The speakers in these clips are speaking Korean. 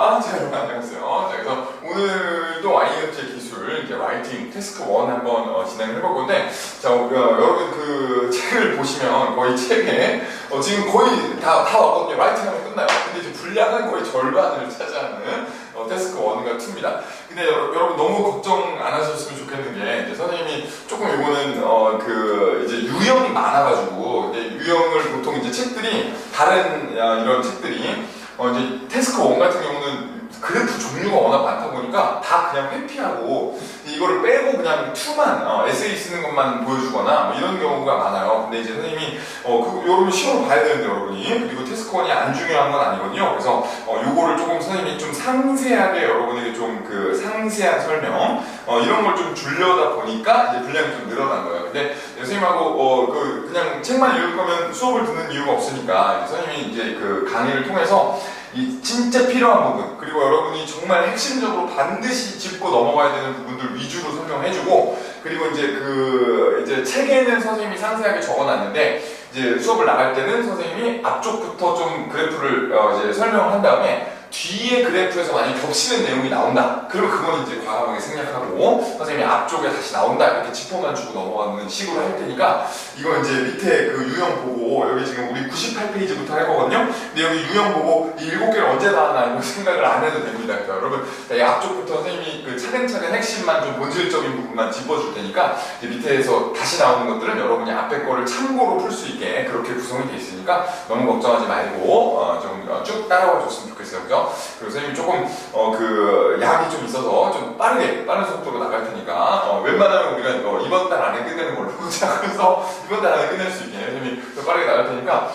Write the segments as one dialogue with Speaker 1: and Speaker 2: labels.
Speaker 1: 자, 여러분 안녕하세요. 자, 그래서 오늘도 IELTS 기술 이제 라이팅 태스크 1 한번 진행을 해볼 건데, 자, 여러분 그 책을 보시면 거의 책에 지금 거의 다 왔거든요. 라이팅하면 끝나요. 근데 이제 분량은 거의 절반을 차지하는 태스크 1과 2입니다. 근데 여러분 너무 걱정 안 하셨으면 좋겠는 게, 이제 선생님이 조금 이거는 그 이제 유형이 많아가지고, 근데 유형을 보통 이제 책들이 다른 이런 책들이 이제 태스크 1 같은 경우는 그래프 종류가 워낙 많다 보니까 다 그냥 회피하고 이거를 빼고 그냥 2만 에세이 쓰는 것만 보여주거나 뭐 이런 경우가 많아요. 근데 이제 선생님이 여러분 시험을 봐야 되는데, 여러분이 그리고 태스크 1이 안 중요한 건 아니거든요. 그래서 요거를 조금 선생님이 좀 상세하게 여러분에게 좀 그 상세한 설명 이런 걸 좀 주려다 보니까 이제 분량이 좀 늘어난 거예요. 근데 선생님하고 그냥 책만 읽을 거면 수업을 듣는 이유가 없으니까 선생님이 이제 그 강의를 통해서 이 진짜 필요한 부분, 그리고 여러분이 정말 핵심적으로 반드시 짚고 넘어가야 되는 부분들 위주로 설명해주고, 그리고 이제 책에는 선생님이 상세하게 적어놨는데 이제 수업을 나갈 때는 선생님이 앞쪽부터 좀 그래프를 이제 설명을 한 다음에 뒤에 그래프에서 만약에 겹치는 내용이 나온다, 그러면 그건 이제 과감하게 생략하고 선생님이 앞쪽에 다시 나온다 이렇게 짚어만 주고 넘어가는 식으로 할 테니까, 이거 이제 밑에 그 유형 보고, 여기 지금 우리 98페이지부터 할 거거든요. 근데 여기 유형 보고 이 7개를 언제 다 하나 이거 생각을 안 해도 됩니다. 그러니까 여러분 이 앞쪽부터 선생님이 그 차근차근 핵심만 좀 본질적인 부분만 짚어줄 테니까, 이제 밑에서 다시 나오는 것들은 여러분이 앞에 거를 참고로 풀 수 있게 그렇게 구성이 돼 있으니까 너무 걱정하지 말고 좀 쭉 따라와 줬으면 좋겠어요. 그죠? 그리고 선생님이 조금 그 약이 좀 있어서 좀 빠른 속도로 나갈 테니까 웬만하면 우리가 이번 달 안에 끝내는 걸로 자, 그래서 이번 달 안에 끝낼 수 있게 선생님이 더 빠르게 나갈 테니까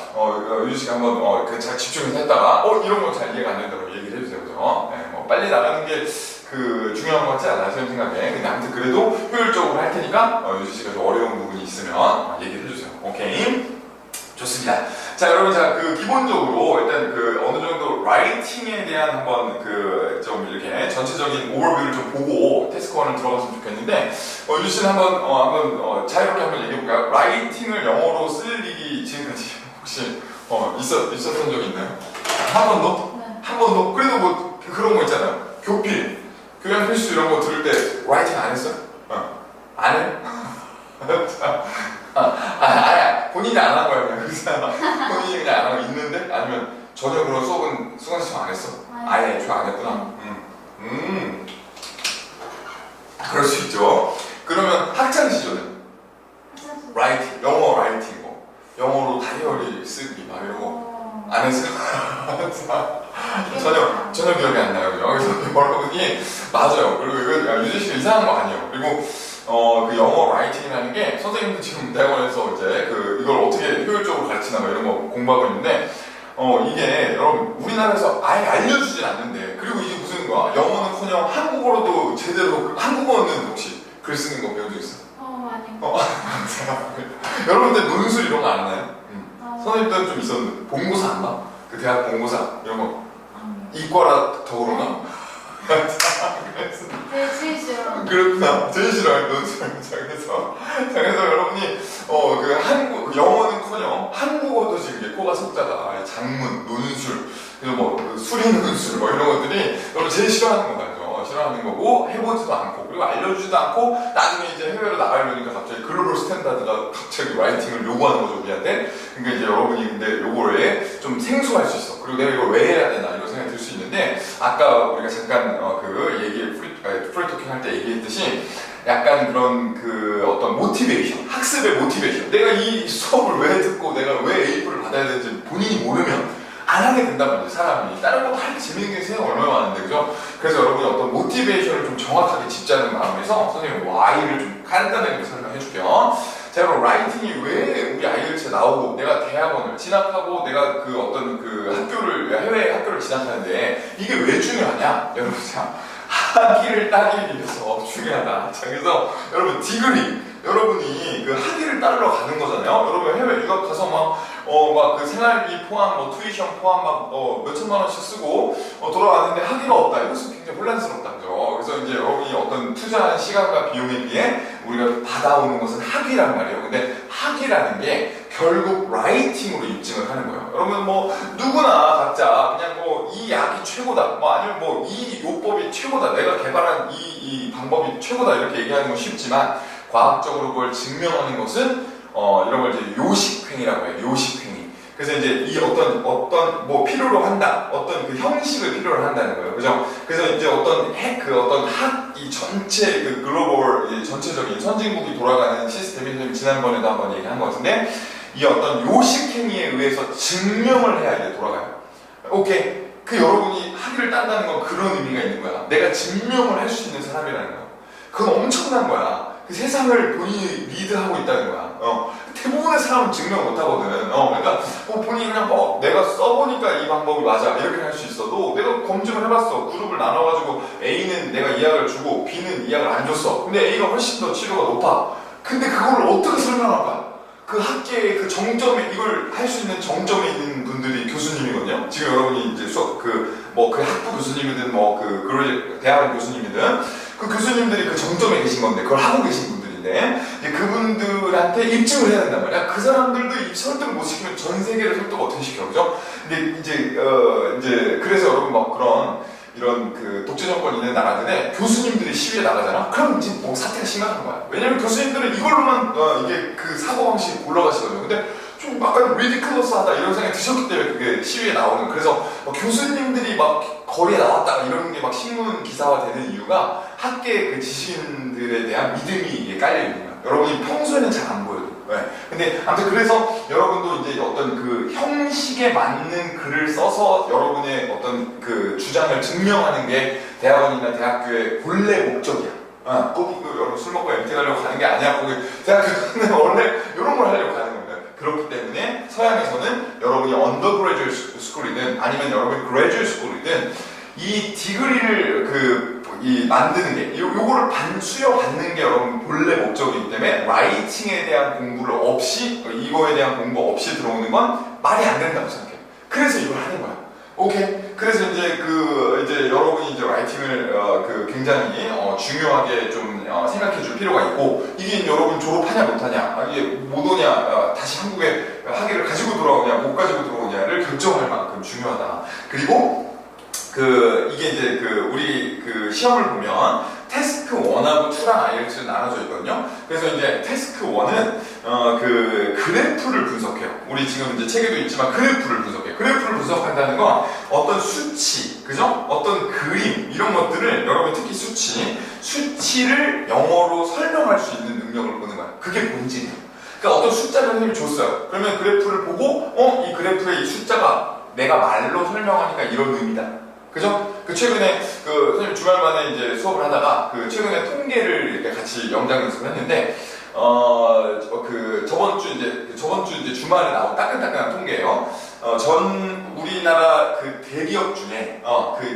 Speaker 1: 유주 씨가 한번 잘 집중해서 했다가 이런 거 잘 이해가 안 된다고 얘기를 해주세요. 그죠? 네, 빨리 나가는 게 그 중요한 것 같지 않아요, 선생님 생각에. 근데 아무튼 그래도 효율적으로 할 테니까 유주 씨가 좀 어려운 부분이 있으면 얘기를 해주세요. 오케이? 좋습니다. 자, 여러분, 그 기본적으로 일단 그 어느 정도 라이팅에 대한 한번 좀 이렇게 전체적인 오버뷰를 좀 보고 태스크 1을 들어갔으면 좋겠는데, 유주 씨는 한번 자유롭게 한번 얘기해볼까요? 라이팅을 영어로 쓸 일이 지금까지 혹시 있었던 적 있나요? 한 번도?
Speaker 2: 네.
Speaker 1: 한 번도? 그래도 뭐 그런 거 있잖아요. 교양 필수 이런 거 들을 때 라이팅 안 했어요? 안 해? 본인이 안 한 거야, 그냥. 본인이 그냥 안 하고 있는데? 아니면 전혀 그런 수업은 수강 신청 안 했어? 아예 애초에 안 했구나. 그럴 수 있죠. 그러면 학창 시절에 라이팅, 영어 라이팅 영어로 다이어리 쓰기 막 이런 거 안 했어요? 전혀 기억이 안 나요. 그래서 여러분이 맞아요. 그리고 이거 유진 씨가 이상한 거 아니에요. 그리고 그 영어 라이팅이라는 게 선생님도 지금 대학원에서 이제 이걸 어떻게 효율적으로 가르치나 뭐 이런 거 공부하고 있는데, 이게 여러분 우리나라에서 아예 알려주진 않는데, 그리고 이게 무슨 거야? 영어는커녕 한국어로도 제대로, 한국어는 혹시 글 쓰는 거 배운 적 있어?
Speaker 2: 아니요.
Speaker 1: 여러분들 논술 이런 거 안 하나요? 선생님들은 좀 있었는데, 본고사 안 봐? 그 대학 본고사 이런 거 이과라 더 그러나?
Speaker 2: 제일 싫어.
Speaker 1: 그렇구나. 제일 싫어요, 논술. 그래서 여러분이 영어는커녕 한국어도 지금 이게 코가 석자다. 장문, 논술, 그리고 뭐 수리 논술 뭐 이런 것들이 여러분 제일 싫어하는 거죠. 싫어하는 거고, 해보지도 않고, 그리고 알려주지도 않고, 나중에 이제 해외로 나가려니까 갑자기 글로벌 스탠다드가 갑자기 라이팅을 요구하는 거죠, 우리한테. 그러니까 이제 여러분이 근데 요거에 좀 생소할 수 있어. 그리고 내가 이걸 왜 해야 되나 이런 생각이 들 수 있는데, 아까 우리가 잠깐 프리토킹 할 때 얘기했듯이 약간 그런 어떤 모티베이션, 학습의 모티베이션, 내가 이 수업을 왜 듣고 내가 왜 A표를 받아야 되는지 본인이 모르면 안 하게 된단 말이에요, 사람이. 다른 것도 할 때 재밌는 게 생각 얼마나 많은데, 그죠? 그래서 여러분이 어떤 모티베이션을 좀 정확하게 짚자는 마음에서 선생님 Y를 좀 간단하게 설명해 줄게요. 자, 여러분, 라이팅이 왜 우리 IELTS에 나오고, 내가 대학원을 진학하고, 내가 해외 학교를 진학하는데, 이게 왜 중요하냐? 여러분, 자, 학위를 따기 위해서 중요하다. 자, 그래서 여러분, 디그리. 여러분이 학위를 따르러 가는 거잖아요. 여러분 해외 유학 가서 막 그 생활비 포함, 투이션 포함 몇 천만 원씩 쓰고 돌아왔는데 학위가 없다. 이것은 굉장히 혼란스럽다, 그죠? 그래서 이제 여러분이 어떤 투자한 시간과 비용에 비해 우리가 받아오는 것은 학위란 말이에요. 근데 학위라는 게 결국 라이팅으로 입증을 하는 거예요. 여러분 뭐 누구나 각자 그냥 뭐 이 약이 최고다, 뭐 아니면 뭐 이 요법이 최고다, 내가 개발한 이 방법이 최고다 이렇게 얘기하는 건 쉽지만 과학적으로 그걸 증명하는 것은 이런 걸 이제 요식행위라고 해요. 요식행위. 그래서 이제 이 어떤 뭐 필요로 한다, 어떤 그 형식을 필요로 한다는 거예요. 그죠? 그래서 이제 어떤 이 전체 그 글로벌 이 전체적인 선진국이 돌아가는 시스템이 선생님 지난번에도 한번 얘기한 것 같은데 이 어떤 요식행위에 의해서 증명을 해야 이제 돌아가요. 오케이. 그 여러분이 학위를 딴다는 건 그런 의미가 있는 거야. 내가 증명을 할 수 있는 사람이라는 거야. 그건 엄청난 거야. 그 세상을 본인이 리드하고 있다는 거야. 대부분의 사람은 증명 못 하거든. 그러니까 본인이 그냥 내가 써보니까 이 방법이 맞아 이렇게 할 수 있어도 내가 검증을 해봤어. 그룹을 나눠가지고 A는 내가 이 약을 주고 B는 이 약을 안 줬어. 근데 A가 훨씬 더 치료가 높아. 근데 그걸 어떻게 설명할까? 그 학계의 그 정점에 이걸 할 수 있는 정점에 있는 분들이 교수님이거든요. 지금 여러분이 이제 수업 그 학부 교수님이든 대학원 교수님이든 그 교수님들이 그 정점에 계신 건데 그걸 하고 계신 분들인데 이제 그분들한테 입증을 해야 된단 말이야. 그 사람들도 설득을 못 시키면 전 세계를 설득 어떻게 시켜, 그죠? 근데 이제 그래서 여러분 막 이런 그 독재 정권 있는 나라들에 교수님들이 시위에 나가잖아? 그럼 이제 뭐 사태가 심각한 거야. 왜냐면 교수님들은 이걸로만 이게 그 사고방식이 올라가시거든요. 근데 좀 약간 리디클러스하다 이런 생각이 드셨기 때문에 그게 시위에 나오는. 그래서 교수님들이 막 거리에 나왔다가 이런 게 막 신문 기사화 되는 이유가 학계 그 지식인들에 대한 믿음이 이게 깔려 있는 거야. 여러분이 평소에는 잘 안 보여도. 네. 근데 아무튼 그래서 여러분도 이제 어떤 그 형식에 맞는 글을 써서 여러분의 어떤 그 주장을 증명하는 게 대학원이나 대학교의 본래 목적이야. 거기 여러분 술 먹고 MT 가려고 가는 게 아니야. 거기 대학교는 원래 이런 걸 하려고 가는 겁니다. 그렇기 때문에 서양에서는 여러분이 언더그레주얼 스쿨이든 아니면 여러분이 그레주얼 스쿨이든 이 디그리를 만드는 게 요거를 수여받는 게 여러분 본래 목적이기 때문에 라이팅에 대한 공부를 없이 이거에 대한 공부 없이 들어오는 건 말이 안 된다고 생각해요. 그래서 이걸 하는 거야. 오케이. 그래서 이제 여러분이 이제 라이팅을 굉장히 중요하게 좀 생각해 줄 필요가 있고 이게 여러분 졸업하냐 못하냐 이게 못 오냐 다시 한국에 학위를 가지고 돌아오냐 못 가지고 들어오냐를 결정할 만큼 중요하다. 그리고 이게 이제 우리 시험을 보면 태스크 1하고 2랑 아이엘츠는 나눠져 있거든요. 그래서 이제 태스크 1은 그래프를 분석해요. 우리 지금 이제 책에도 있지만 그래프를 분석해요. 그래프를 분석한다는 건 어떤 수치, 그죠? 어떤 그림 이런 것들을 여러분 특히 수치를 영어로 설명할 수 있는 능력을 보는 거야. 그게 본질이에요. 그러니까 어떤 숫자를 선생님이 줬어요. 그러면 그래프를 보고 이 그래프의 이 숫자가 내가 말로 설명하니까 이런 의미다. 그죠? 최근에 선생님 주말만에 이제 수업을 하다가 최근에 통계를 이렇게 같이 영장 연습을 했는데 저번 주 이제 주말에 나온 따끈따끈한 통계예요. 전 우리나라 대기업 중에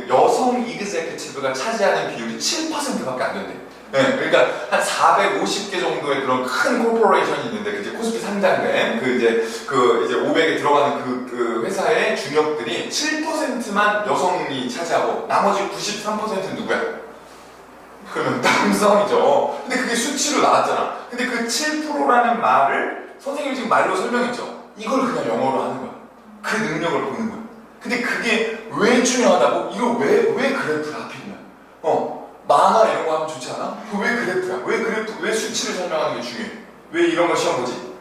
Speaker 1: 여성 이그제큐티브가 차지하는 비율이 7%밖에 안 된대. 네, 그러니까 한 450개 정도의 그런 큰 코퍼레이션이 있는데 이제 코스피 상장된 이제 500에 들어가는 그 회사의 중역들이 7%만 여성이 차지하고 나머지 93%는 누구야? 그러면 남성이죠. 근데 그게 수치로 나왔잖아. 근데 그 7%라는 말을 선생님이 지금 말로 설명했죠. 이걸 그냥 영어로 하는 거야. 그 능력을 보는 거야. 근데 그게 왜 중요하다고? 이거 왜 그래프를 하필이면? 만화 이런 거 하면 좋지 않아? 왜 그래프야? 왜 수치를 설명하는 게 중요해? 왜 이런 거 시험 보지?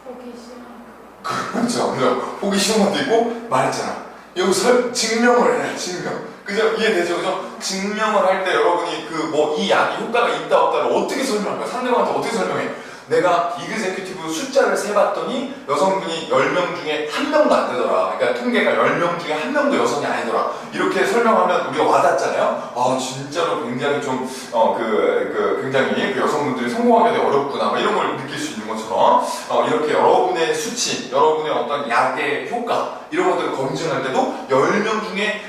Speaker 2: 보기 싫어.
Speaker 1: 그렇죠. 보기 쉬운 것도 있고 말했잖아. 여기서 증명을 해. 증명. 그죠? 이해되죠? 그죠? 증명을 할 때 여러분이 이 약이 효과가 있다 없다를 어떻게 설명할까? 상대방한테 어떻게 설명해? 내가 이그제큐티브 숫자를 세봤더니 여성분이 10명 중에 1명도 안 되더라. 그러니까 통계가 10명 중에 1명도 여성이 아니더라. 이렇게 설명하면 우리가 와닿잖아요. 진짜로 굉장히 좀 굉장히 여성분들이 성공하기 어렵구나. 이런 걸 느낄 수 있는 것처럼 이렇게 여러분의 수치, 여러분의 어떤 약의 효과 이런 것들을 검증할 때도 10명 중에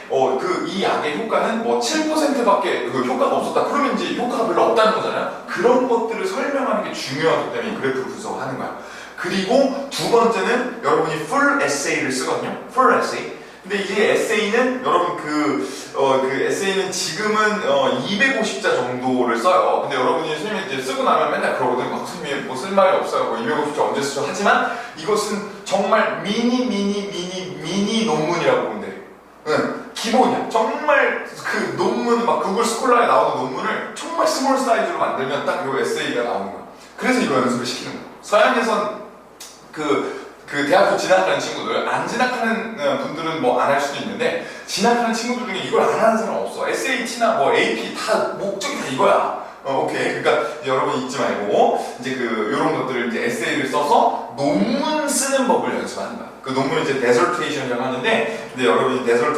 Speaker 1: 이 약의 효과는 7%밖에 효과가 없었다. 그러면 이제 효과가 별로 없다는 거잖아요. 그런 것들을 설명하는 게 중요하기 때문에 그래프 분석을 하는 거야. 그리고 두 번째는 여러분이 full essay를 쓰거든요. full essay. 근데 이제 에세이는 여러분 그 에세이는 지금은 250자 정도를 써요. 근데 여러분이 선생님이 이제 쓰고 나면 맨날 그러거든. 막 선생님 뭐 쓸 말이 없어요. 뭐 250자 언제 쓰죠? 하지만 이것은 정말 미니 논문이라고 보면 돼요. 응, 기본이야. 정말 그 논문 막 구글 스콜라에 나오는 논문을 정말 스몰 사이즈로 만들면 딱 요 에세이가 나오는 거야. 그래서 이거 연습을 시키는 거야. 서양에선 그 대학교 진학하는 친구들, 안 진학하는 분들은 뭐 안 할 수도 있는데, 진학하는 친구들 중에 이걸 안 하는 사람 없어. SAT나 뭐 AP 다 목적이 다 이거야. 오케이. 그러니까 여러분 잊지 말고 이제 요런 것들을 이제 에세이를 써서 논문 쓰는 법을 연습하는 거야. 그 논문을 이제 데설테이션이라고 하는데, 근데 여러분이 요런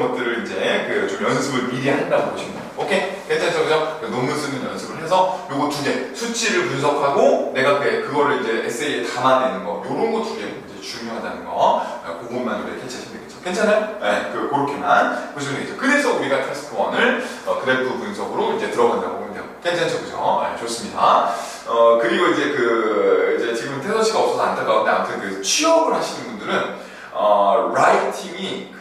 Speaker 1: 것들을 이제 좀 연습을 미리 한다고 보시면 돼요. 오케이? 괜찮죠? 그죠? 논문 쓰는 연습을 해서 요거 2개, 수치를 분석하고 내가 그거를 이제 에세이에 담아내는 거, 요런 거 2개 이제 중요하다는 거, 그것만 우리 캐치하시면 되겠죠. 괜찮아요? 네, 그렇게만 보시면 되겠죠. 그래서 우리가 태스크 1을 그래프 분석으로 이제 들어간다고 보면 돼요. 괜찮죠? 그죠? 네, 좋습니다. 그리고 이제 지금 태서치가 없어서 안타까운데, 아무튼 취업을 하시는 분들은 라이팅이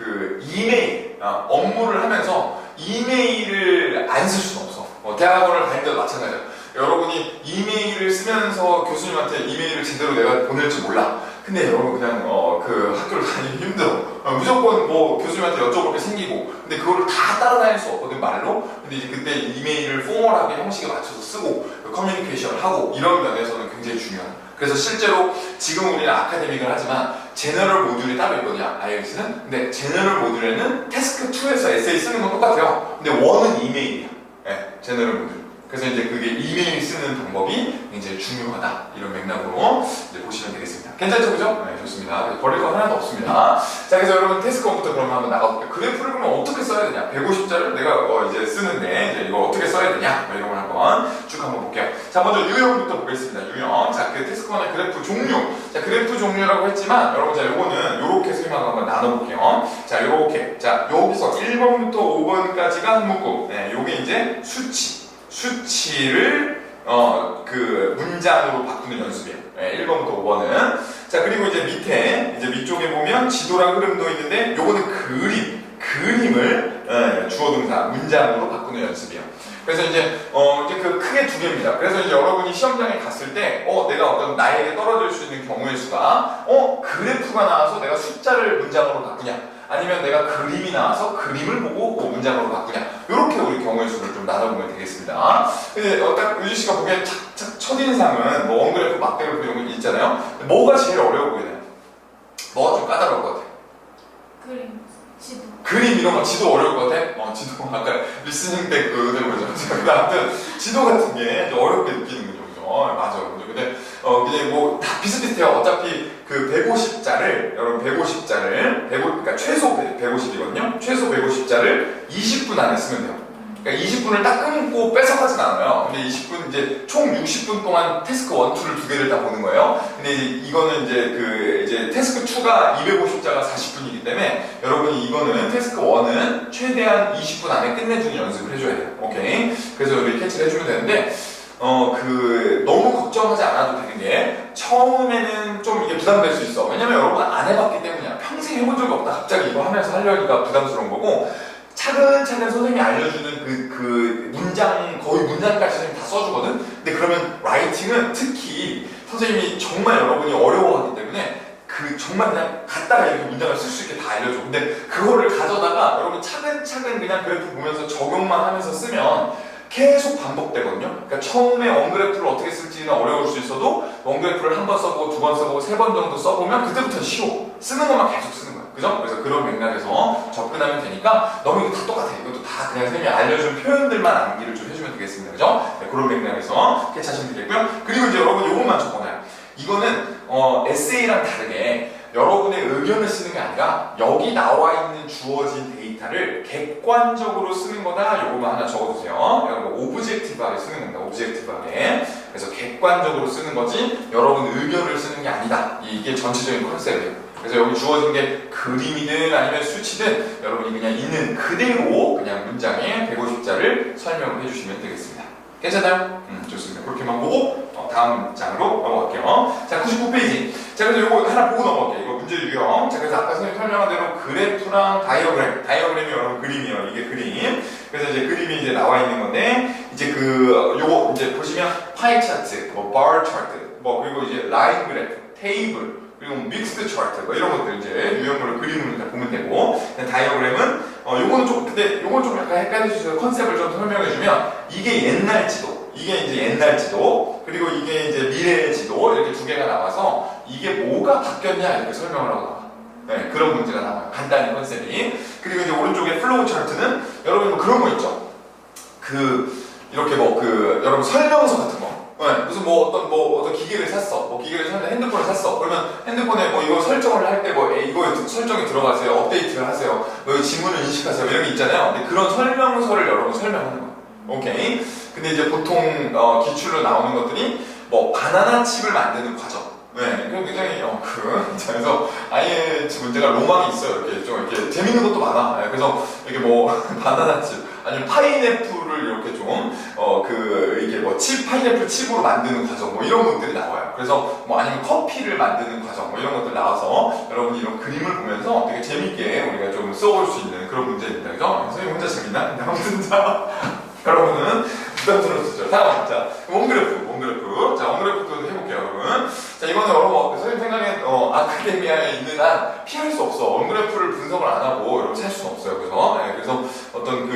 Speaker 1: 이메일, 업무를 하면서 이메일을 안 쓸 수는 없어. 대학원을 다닐 때도 마찬가지야. 여러분이 이메일을 쓰면서 교수님한테 이메일을 제대로 내가 보낼지 몰라. 근데 여러분 그냥 학교를 다니기 힘들어. 무조건 뭐 교수님한테 여쭤볼 게 생기고, 근데 그거를 다 따라다닐 수 없거든, 말로. 근데 이제 그때 이메일을 포멀하게 형식에 맞춰서 쓰고 커뮤니케이션을 하고 이런 면에서는 굉장히 중요하다. 그래서 실제로 지금 우리는 아카데믹을 하지만 제너럴 모듈이 따로 있거든요, IELTS는. 근데 제너럴 모듈에는 태스크 2에서 에세이 쓰는 건 똑같아요. 근데 1은 이메일이야. 네, 제너럴 모듈. 그래서 이제 그게 이메일 쓰는 방법이 굉장히 중요하다. 이런 맥락으로 이제 보시면 되겠습니다. 괜찮죠? 그죠? 네, 좋습니다. 버릴 거 하나도 없습니다. 자, 그래서 여러분 태스크 1부터 그러면 한번 나가볼게요. 그래프를 그러면 어떻게 써야 되냐? 150자를 내가 이제 쓰는데, 이제 이거 어떻게 써야 되냐? 이런 걸 한번 쭉 한번 볼게요. 자, 먼저 유형부터 보겠습니다. 유형. 자, 태스크 1의 그래프 종류. 자, 그래프 종류라고 했지만, 여러분, 자, 요거는 요렇게 설명을 한번 나눠볼게요. 자, 요렇게. 자, 여기서 1번부터 5번까지가 한 묶음. 네, 요게 이제 수치를 문장으로 바꾸는 연습이에요. 네, 1번부터 5번은. 자, 그리고 이제 밑쪽에 보면 지도랑 흐름도 있는데, 요거는 그림을 주어 동사 문장으로 바꾸는 연습이에요. 그래서 이제 크게 2개입니다. 그래서 이제 여러분이 시험장에 갔을 때 내가 어떤 나에게 떨어질 수 있는 경우의 수가 그래프가 나와서 내가 숫자를 문장으로 바꾸냐, 아니면 내가 그림이 나와서 그림을 보고 문장으로 바꾸냐, 이렇게 우리 경우의 수를 좀 나눠보면 되겠습니다. 근데 딱 유지씨가 보기엔 첫인상은 뭐 원그래프, 막그래프 이런 거 있잖아요. 뭐가 제일 어려워 보이나요? 뭐가 좀 까다로울 것 같아요? 그림 이런 거 지도 어려울 것 같아? 지도 아까 리스닝 때 그대로 그러죠. 아무튼 지도 같은 게 어렵게 느끼는군요. 그죠? 맞아요. 근데 그냥 뭐 다 비슷비슷해요. 어차피 150자를 여러분 150자를 그러니까 최소 150이거든요. 최소 150자를 20분 안에 쓰면 돼요. 그러니까 20분을 딱 끊고 뺏어가진 않아요. 근데 20분 이제 총 60분 동안 태스크 1, 2를 2개를 다 보는 거예요. 근데 이제 이거는 이제 태스크 2가 250자가 40분이기 때문에 여러분이 이거는 태스크 1은 최대한 20분 안에 끝내주는 연습을 해줘야 돼요. 오케이. 그래서 우리 캐치를 해주면 되는데 너무 걱정하지 않아도 되는 게 처음에는 좀 이게 부담될 수 있어. 왜냐면 여러분 안 해봤기 때문이야. 평생 해본 적이 없다. 갑자기 이거 하면서 하려니까 부담스러운 거고. 차근차근 선생님이 알려주는 거의 문장까지 선생님이 다 써주거든? 근데 그러면 라이팅은 특히 선생님이 정말 여러분이 어려워하기 때문에 정말 그냥 갖다가 이렇게 문장을 쓸 수 있게 다 알려줘. 근데 그거를 가져다가 여러분 차근차근 그냥 그래프 보면서 적용만 하면서 쓰면 계속 반복되거든요. 그러니까 처음에 원그래프를 어떻게 쓸지는 어려울 수 있어도 원그래프를 한 번 써보고 2번 써보고 3번 정도 써보면 그때부터는 쉬워. 쓰는 것만 계속 쓰는 거야. 그죠? 그래서 그런 맥락에서 접근하면 되니까 너무 이거 다 똑같아. 이것도 다 그냥 선생님이 알려준 표현들만 암기를 좀 해주면 되겠습니다. 그죠? 네, 그런 맥락에서 캐치하시면 되겠고요. 그리고 이제 여러분 요것만 적어놔요. 이거는 에세이랑 다르게 여러분의 의견을 쓰는 게 아니라 여기 나와 있는 주어진 데이터를 객관적으로 쓰는 거다. 요거만 하나 적어주세요. 여러분 오브젝티브하게 쓰는 겁니다. 오브젝티브하게. 그래서 객관적으로 쓰는 거지 여러분 의견을 쓰는 게 아니다. 이게 전체적인 컨셉이에요. 그래서 여기 주어진 게 그림이든 아니면 수치든 여러분이 그냥 있는 그대로 그냥 문장에 150자를 설명을 해주시면 되겠습니다. 괜찮나요? 좋습니다. 그렇게만 보고 다음 장으로 넘어갈게요. 자, 99페이지. 자, 그래서 이거 하나 보고 넘어갈게요. 이거 문제 유형. 자, 그래서 아까 선생님 설명한 대로 그래프랑 다이어그램이 여러분 그림이에요. 이게 그림. 그래서 이제 그림이 이제 나와 있는 건데, 이제 요거 이제 보시면 파이 차트, 바 차트, 그리고 이제 라인 그래프, 테이블, 그리고 믹스드 차트, 이런 것들 이제 유형으로 그림을 다 보면 되고, 다이어그램은 요거는 좀 근데 요건 좀 약간 헷갈리셔서 컨셉을 좀 설명해주면, 이게 옛날 지도, 이게 이제 옛날 지도, 그리고 이게 이제 미래의 지도, 이렇게 두 개가 나와서 이게 뭐가 바뀌었냐 이렇게 설명을 하고 나와. 네, 그런 문제가 나와요. 간단히 컨셉이. 그리고 이제 오른쪽에 플로우 차트는 여러분 뭐 그런 거 있죠. 이렇게 여러분 설명서 같은 거. 네, 무슨 어떤 기계를 샀어. 기계를 샀는데 핸드폰을 샀어. 그러면 핸드폰에 이거 설정을 할 때 이거 설정이 들어가세요. 업데이트를 하세요. 지문을 인식하세요. 이런 게 있잖아요. 근데 그런 설명서를 여러분 설명하는 거예요. 오케이. 근데 이제 보통 기출로 나오는 것들이 바나나 칩을 만드는 과정. 네, 이건 굉장히 그래서 아예 문제가 로망이 있어요. 이렇게 좀 이렇게 재밌는 것도 많아. 네, 그래서 이게 바나나 칩 아니면 파인애플을 이렇게 좀 이게 칩 파인애플 칩으로 만드는 과정 이런 것들이 나와요. 그래서 아니면 커피를 만드는 과정 이런 것들 나와서 여러분이 이런 그림을 보면서 되게 재밌게 우리가 좀 써볼 수 있는 그런 문제입니다. 그죠? 선생님 혼자 재밌나? 근데 아무튼 자 여러분은 부담스러우시죠? 다음, 자, 원그래프. 자, 원그래프도 해볼게요, 여러분. 자, 이거는 여러분, 선생님 생각에, 아카데미아에 있는 한 피할 수 없어. 원그래프를 분석을 안 하고, 여러분 살 수는 없어요. 그래서, 그래서 어떤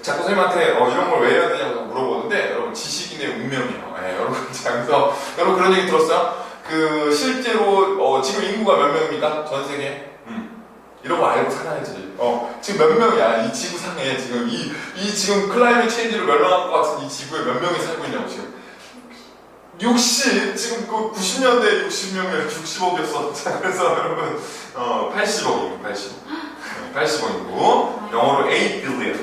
Speaker 1: 자꾸 선생님한테, 이런 걸 왜 해야 되냐고 물어보는데, 여러분, 지식인의 운명이에요. 여러분, 자, 그래서, 여러분 그런 얘기 들었어요? 실제로, 지금 인구가 몇 명입니까? 전 세계? 이런 거 알고 살아야지. 지금 몇 명이야? 이 지구상에 지금 지금 클라이밋 체인지로 멸망할 것 같은 이 지구에 몇 명이 살고 있냐고 지금. 60 지금 90년대 60명이 60억이었어. 자, 그래서 여러분 80억이고 80억 인구. 영어로 8 billion.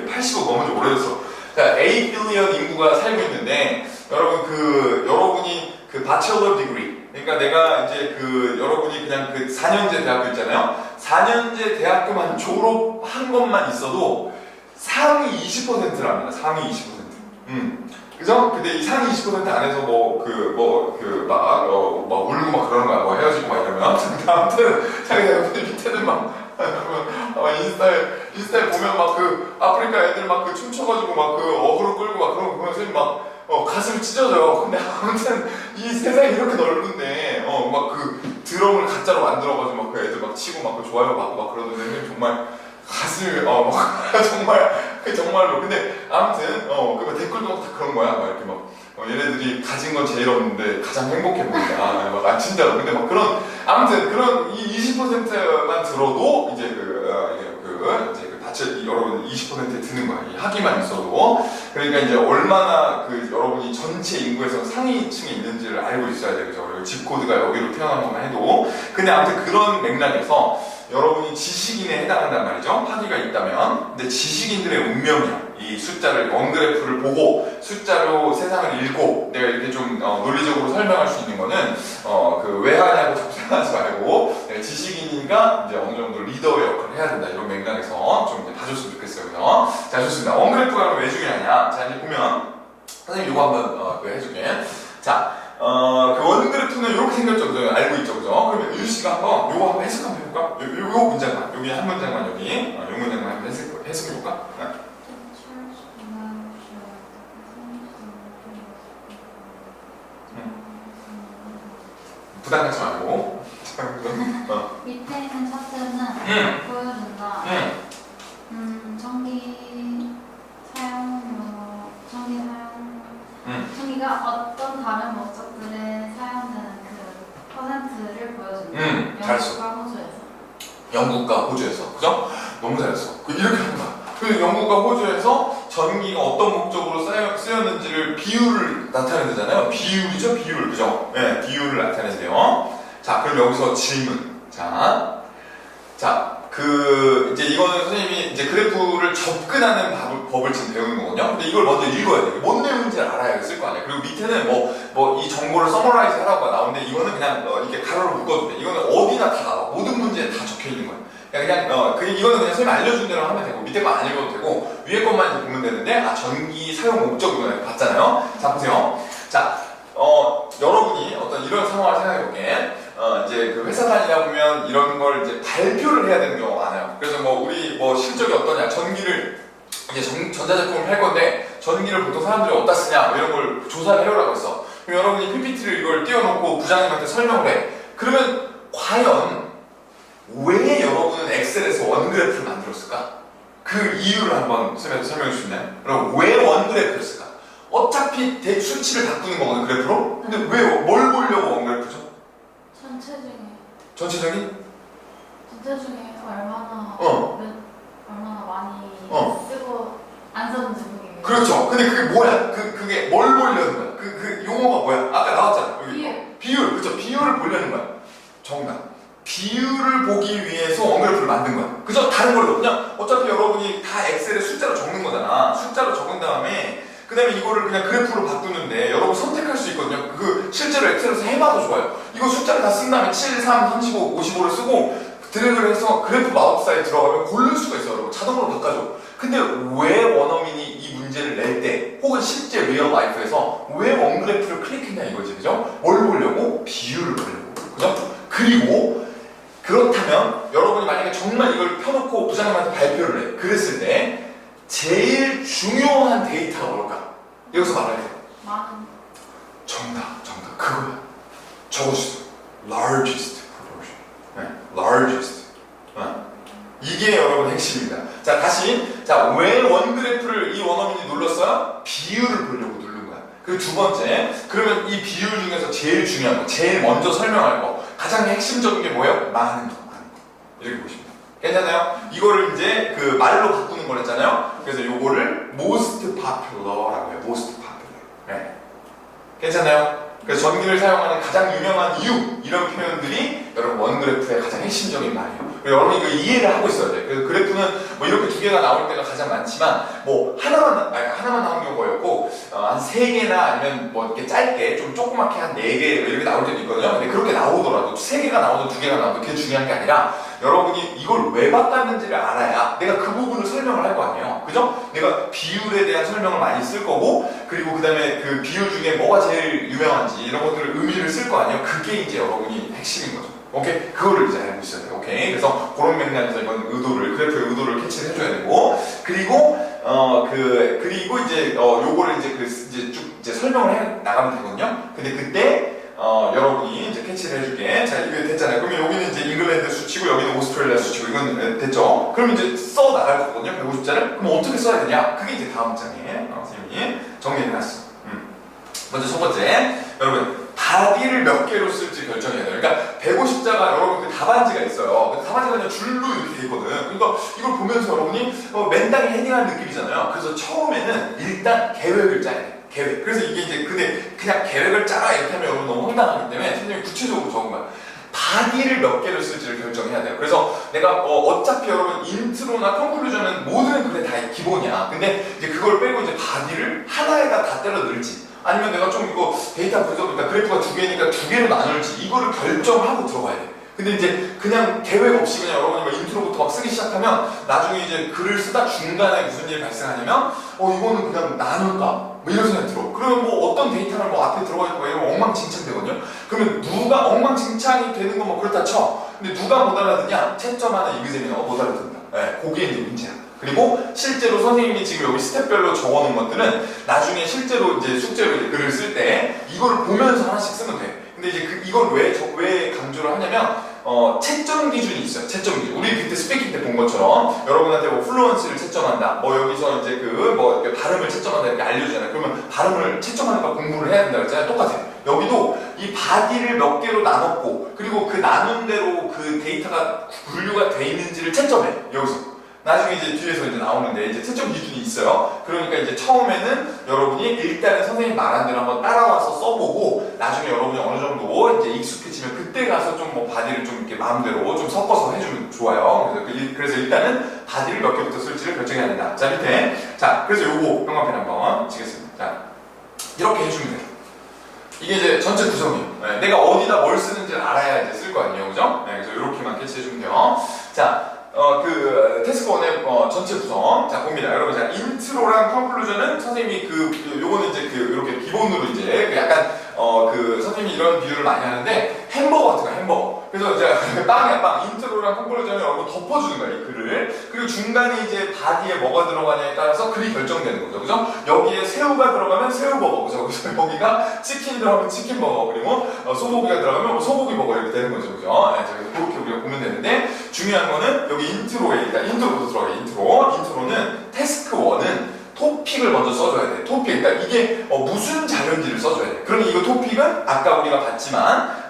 Speaker 1: 80억 너무 좀 오래됐어. 자, 8 billion 인구가 살고 있는데 여러분 여러분이 bachelor degree. 그러니까 내가 이제 여러분이 그냥 4년제 대학교 있잖아요. 4년제 대학교만 졸업한 것만 있어도 상위 20%랍니다. 상위 20%. 그죠? 근데 이 상위 20% 안에서 울고 막 그러는 거야. 헤어지고 막 이러면. 아무튼, 자기가 밑에는 인스타에 보면 아프리카 애들 춤춰가지고 어그로 끌고 막 그런 거 보면서 가슴이 찢어져요. 근데 아무튼 이 세상이 이렇게 넓은데 드럼을 가짜로 만들어가지고 애들 치고 좋아요 받고 그러는데 정말 가슴이 정말로 근데 아무튼 댓글도 다 그런 거야. 얘네들이 가진 건 제일 없는데 가장 행복해 보인다. 진짜로. 근데 아무튼 그런 이 20%만 들어도 이제 여러분 20%에 드는 거야. 이 학위만 있어도. 그러니까 이제 얼마나 여러분이 전체 인구에서 상위층에 있는지를 알고 있어야 되죠. 그리고 집 코드가 여기로 태어난 것만 해도. 근데 아무튼 그런 맥락에서 여러분이 지식인에 해당한단 말이죠. 학위가 있다면. 근데 지식인들의 운명이야. 이 숫자를 원그래프를 보고 숫자로 세상을 읽고 내가 이렇게 좀 논리적으로 설명할 수 있는 거는 왜 하냐고 접근하지 말고 내가 지식인이니까 이제 어느 정도 리더의 역할을 해야 된다 이런 맥락에서 좀 이제 봐줬으면 좋겠어요. 그죠? 자, 좋습니다. 원그래프가 왜 중요하냐? 자, 이제 보면 선생님 이거 한번 해줄게. 자, 원그래프는 이렇게 생겼죠. 그죠? 알고 있죠. 그죠? 그러면 유씨가 한번 이거 한번 해석 한번 해볼까? 요 문장만 여기 한 문장만 여기 요 문장만 한번 해석해볼까? 네. 부담 갖지 말고.
Speaker 2: 밑에 있는 차트는 보여준다. 전기가 어떤 다른 목적들에 사용되는 퍼센트를 보여준다.
Speaker 1: 잘했어.
Speaker 2: 영국과 호주에서.
Speaker 1: 영국과 호주에서, 그죠? 너무 잘했어. 이렇게 하는 거야. 영국과 호주에서 전기가 어떤 목적으로 쓰였는지를 비율을 나타내잖아요. 비율이죠, 비율, 그죠? 네, 비율을 나타낸대요. 자, 그럼 여기서 질문. 이제 이거는 선생님이 이제 그래프를 접근하는 법을 지금 배우는 거거든요. 근데 이걸 먼저 읽어야 돼요. 뭔 내용인지 알아야 쓸 거 아니에요. 그리고 밑에는 이 정보를 서머라이즈 하라고 나오는데 이거는 그냥 이렇게 가로로 묶어도 돼. 이거는 어디나 다 나와. 모든 문제에 다 적혀 있는 거예요. 이거는 그냥 선생님이 알려준 대로 하면 되고 밑에 거 안 읽어도 되고 위에 것만 이제 보면 되는데, 아, 전기 사용 목적이구나 봤잖아요. 자, 보세요. 자, 여러분이 어떤 이런 상황을 생각해볼게. 이제 그 회사 다니다 보면 이런 걸 이제 발표를 해야 되는 경우가 많아요. 그래서 뭐 우리 뭐 실적이 어떠냐, 전기를 이제 전자제품을 팔 건데 전기를 보통 사람들이 어디다 쓰냐 뭐 이런 걸 조사를 해오라고 했어. 그럼 여러분이 PPT를 이걸 띄워놓고 부장님한테 설명을 해. 그러면 과연 왜 여러분은 엑셀에서 원그래프를 만들었을까? 그 이유를 한번 설명해 줄 수 있나요? 그럼 왜 원그래프를 쓸까? 어차피 수치를 바꾸는 거거든, 그래프로? 근데 왜, 뭘 보려고 원그래프죠? 전체적인?
Speaker 2: 전체 중에 얼마나 얼마나 많이 쓰고 안 썼는지 보기 위해.
Speaker 1: 그렇죠. 근데 그게 뭐야? 그게 뭘 보려는 거야? 그 용어가 뭐야? 아까 나왔잖아. 여기. 비율. 그렇죠. 비율을 보려는 거야. 정답. 비율을 보기 위해서 원그래프를 만든 거야. 그죠? 다른 걸로. 그냥 어차피 여러분이 다 엑셀에 숫자로 적는 거잖아. 숫자로 적은 다음에 그 다음에 이거를 그냥 그래프로 바꾸는데 여러분 선택할 수 있거든요. 그 실제로 엑셀에서 해봐도 좋아요. 이거 숫자를 다 쓴 다음에 7, 3, 35, 55를 쓰고 드래그를 해서 그래프 마법사에 들어가면 고를 수가 있어요. 여러분 자동으로 바꿔줘. 근데 왜 원어민이 이 문제를 낼 때 혹은 실제 리얼 라이프에서 왜 원그래프를 클릭했냐 이거지. 그죠? 뭘 보려고? 비율을 보려고. 그죠? 그리고 그렇다면 여러분이 만약에 정말 이걸 펴놓고 부장님한테 발표를 해. 그랬을 때 제일 중요한 데이터가 뭘까? 여기서 말해야 돼.
Speaker 2: 많은.
Speaker 1: 정답. 그거야. 적어주세요. largest proportion. 네, largest. 이게 여러분 핵심입니다. 자, 다시. 자, 왜 원그래프를 이 원어민이 눌렀어요? 비율을 보려고 누른 거야. 그리고 두 번째. 그러면 이 비율 중에서 제일 중요한 거, 제일 먼저 설명할 거, 가장 핵심적인 게 뭐예요? 많은 거. 이렇게 보십니다. 괜찮아요? 이거를 이제 그 말로 바꾸는 거랬잖아요. 그래서 요거를 most popular라고 해요. most popular. 네. 괜찮아요? 그래서 전기를 사용하는 가장 유명한 이유 이런 표현들이 여러분 원그래프의 가장 핵심적인 말이에요. 여러분이 이거 이해를 하고 있어야 돼요. 그래서 그래프는 뭐 이렇게 두 개가 나올 때가 가장 많지만 뭐 하나만 나온 경우가 있고 한 세 개나 아니면 뭐 이렇게 짧게 좀 조그맣게 한 4개 이렇게 나올 때도 있거든요. 근데 그렇게 나오더라도 3개가 나오든 2개가 나오든 그게 중요한 게 아니라 여러분이 이걸 왜 바꿨는지를 알아야 내가 그 부분을 설명을 할 거 아니에요. 그죠? 내가 비율에 대한 설명을 많이 쓸 거고 그리고 그 다음에 그 비율 중에 뭐가 제일 유명한지 이런 것들을 의미를 쓸 거 아니에요. 그게 이제 여러분이 핵심인 거죠. 오케이? 그거를 이제 알고 있어야 돼요. 오케이? 그래서 그런 맥락에서 이건 의도를, 그래프의 의도를 캐치를 해줘야 되고 그리고 그리고 이제 요거를 이제 쭉 이제 설명을 해 나가면 되거든요. 근데 그때 여러분이 이제 캐치를 해줄게. 자, 이게 됐잖아요. 그러면 여기는 이제 잉글랜드 수치고 여기는 오스트레일리아 수치고 이건 됐죠? 그럼 이제 써 나갈 거거든요. 150자를. 그럼 어떻게 써야 되냐? 그게 이제 다음 장에 선생님이 정리해놨어. 먼저 첫 번째, 여러분 바디를 몇 개로 쓸지 결정해야 돼요. 그러니까 150자가 여러분 그 답안지가 있어요. 그 답안지가 그냥 줄로 이렇게 돼 있거든. 그러니까 이걸 보면서 여러분이 맨땅에 헤딩하는 느낌이잖아요. 그래서 처음에는 일단 계획을 짜야 돼. 계획. 그래서 이게 이제 근데 그냥 계획을 짜라 이렇게 하면 여러분 너무 황당하기 때문에 선생님이 구체적으로 적은 거야. 바디를 몇 개를 쓸지를 결정해야 돼요. 그래서 내가 어차피 여러분 인트로나 컨클루전은 모든 글에 다 기본이야. 근데 이제 그걸 빼고 이제 바디를 하나에다 다 때려 넣을지 아니면 내가 좀 이거 데이터 분석이니까 그래프가 2개니까 2개로 나눌지 이거를 결정하고 들어가야 돼. 근데 이제 그냥 계획 없이 그냥 여러분이 막 인트로부터 막 쓰기 시작하면 나중에 이제 글을 쓰다 중간에 무슨 일이 발생하냐면 이거는 그냥 나눌까? 뭐 이런 생각이 들어. 그러면 뭐 어떤 데이터를 뭐 앞에 들어가 있고 이러면 엉망진창 되거든요. 그러면 누가 엉망진창이 되는 건 뭐 그렇다 쳐. 근데 누가 못 알아듣냐? 채점하는 이그제미너가 못 알아듣는다. 네, 그게 이제 문제야. 그리고 실제로 선생님이 지금 여기 스텝별로 적어놓은 것들은 나중에 실제로 이제 숙제로 이제 글을 쓸 때 이거를 보면서 하나씩 쓰면 돼. 근데 이제 이걸 왜 강조를 하냐면 채점 기준이 있어요. 채점 기준. 우리 그때 스피킹 때 본 것처럼 여러분한테 뭐 플루언시를 채점한다. 뭐 여기서 이제 뭐 발음을 채점한다 이렇게 알려주잖아요. 그러면 발음을 채점하니까 공부를 해야 된다 그랬잖아요. 똑같아요. 여기도 이 바디를 몇 개로 나눴고 그리고 그 나눈 대로 그 데이터가 분류가 돼 있는지를 채점해. 여기서. 나중에 이제 뒤에서 이제 나오는데 이제 채점 기준이 있어요. 그러니까 이제 처음에는 여러분이 일단은 선생님 말한 대로 한번 따라와서 써보고 나중에 여러분이 어느 정도 이제 익숙해지면 그때 가서 좀 뭐 바디를 좀 이렇게 마음대로 좀 섞어서 해주면 좋아요. 그래서 일단은 바디를 몇 개부터 쓸지를 결정해야 된다. 자, 밑에. 자, 그래서 요거 형광펜 한번 치겠습니다. 자, 이렇게 해주면 돼요. 이게 이제 전체 구성이에요. 네, 내가 어디다 뭘 쓰는지를 알아야 이제 쓸 거 아니에요. 그죠? 네, 그래서 이렇게만 캐치해주면 돼요. 자, 그 태스크 1의 전체 구성. 자, 봅니다. 여러분, 자, 인트로랑 컨클루전은 선생님이 요거는 이제 이렇게 기본으로 이제 약간 그 선생님이 이런 비유를 많이 하는데 햄버거 같은 거, 햄버거. 그래서 이제 빵이야, 빵. 인트로랑 컨클루전을 여러분 덮어주는 거야, 이 글을. 그리고 중간에 이제 바디에 뭐가 들어가냐에 따라서 글이 결정되는 거죠. 그죠? 여기에 새우가 들어가면 새우버거. 그죠? 그래서 여기가 치킨이 들어가면 치킨버거. 그리고 소고기가 들어가면 뭐 소고기버거 이렇게 되는 거죠. 그죠? 네, 자, 그렇게 우리가 보면 되는데 중요한 거는 여기 인트로에 일단 인트로부터 들어가요. 인트로는 태스크 1은 토픽을 먼저 써줘야 돼. 토픽. 그러니까 이게 무슨 자료인지를 써줘야 돼. 그러면 이거 토픽은 아까 우리가 봤지만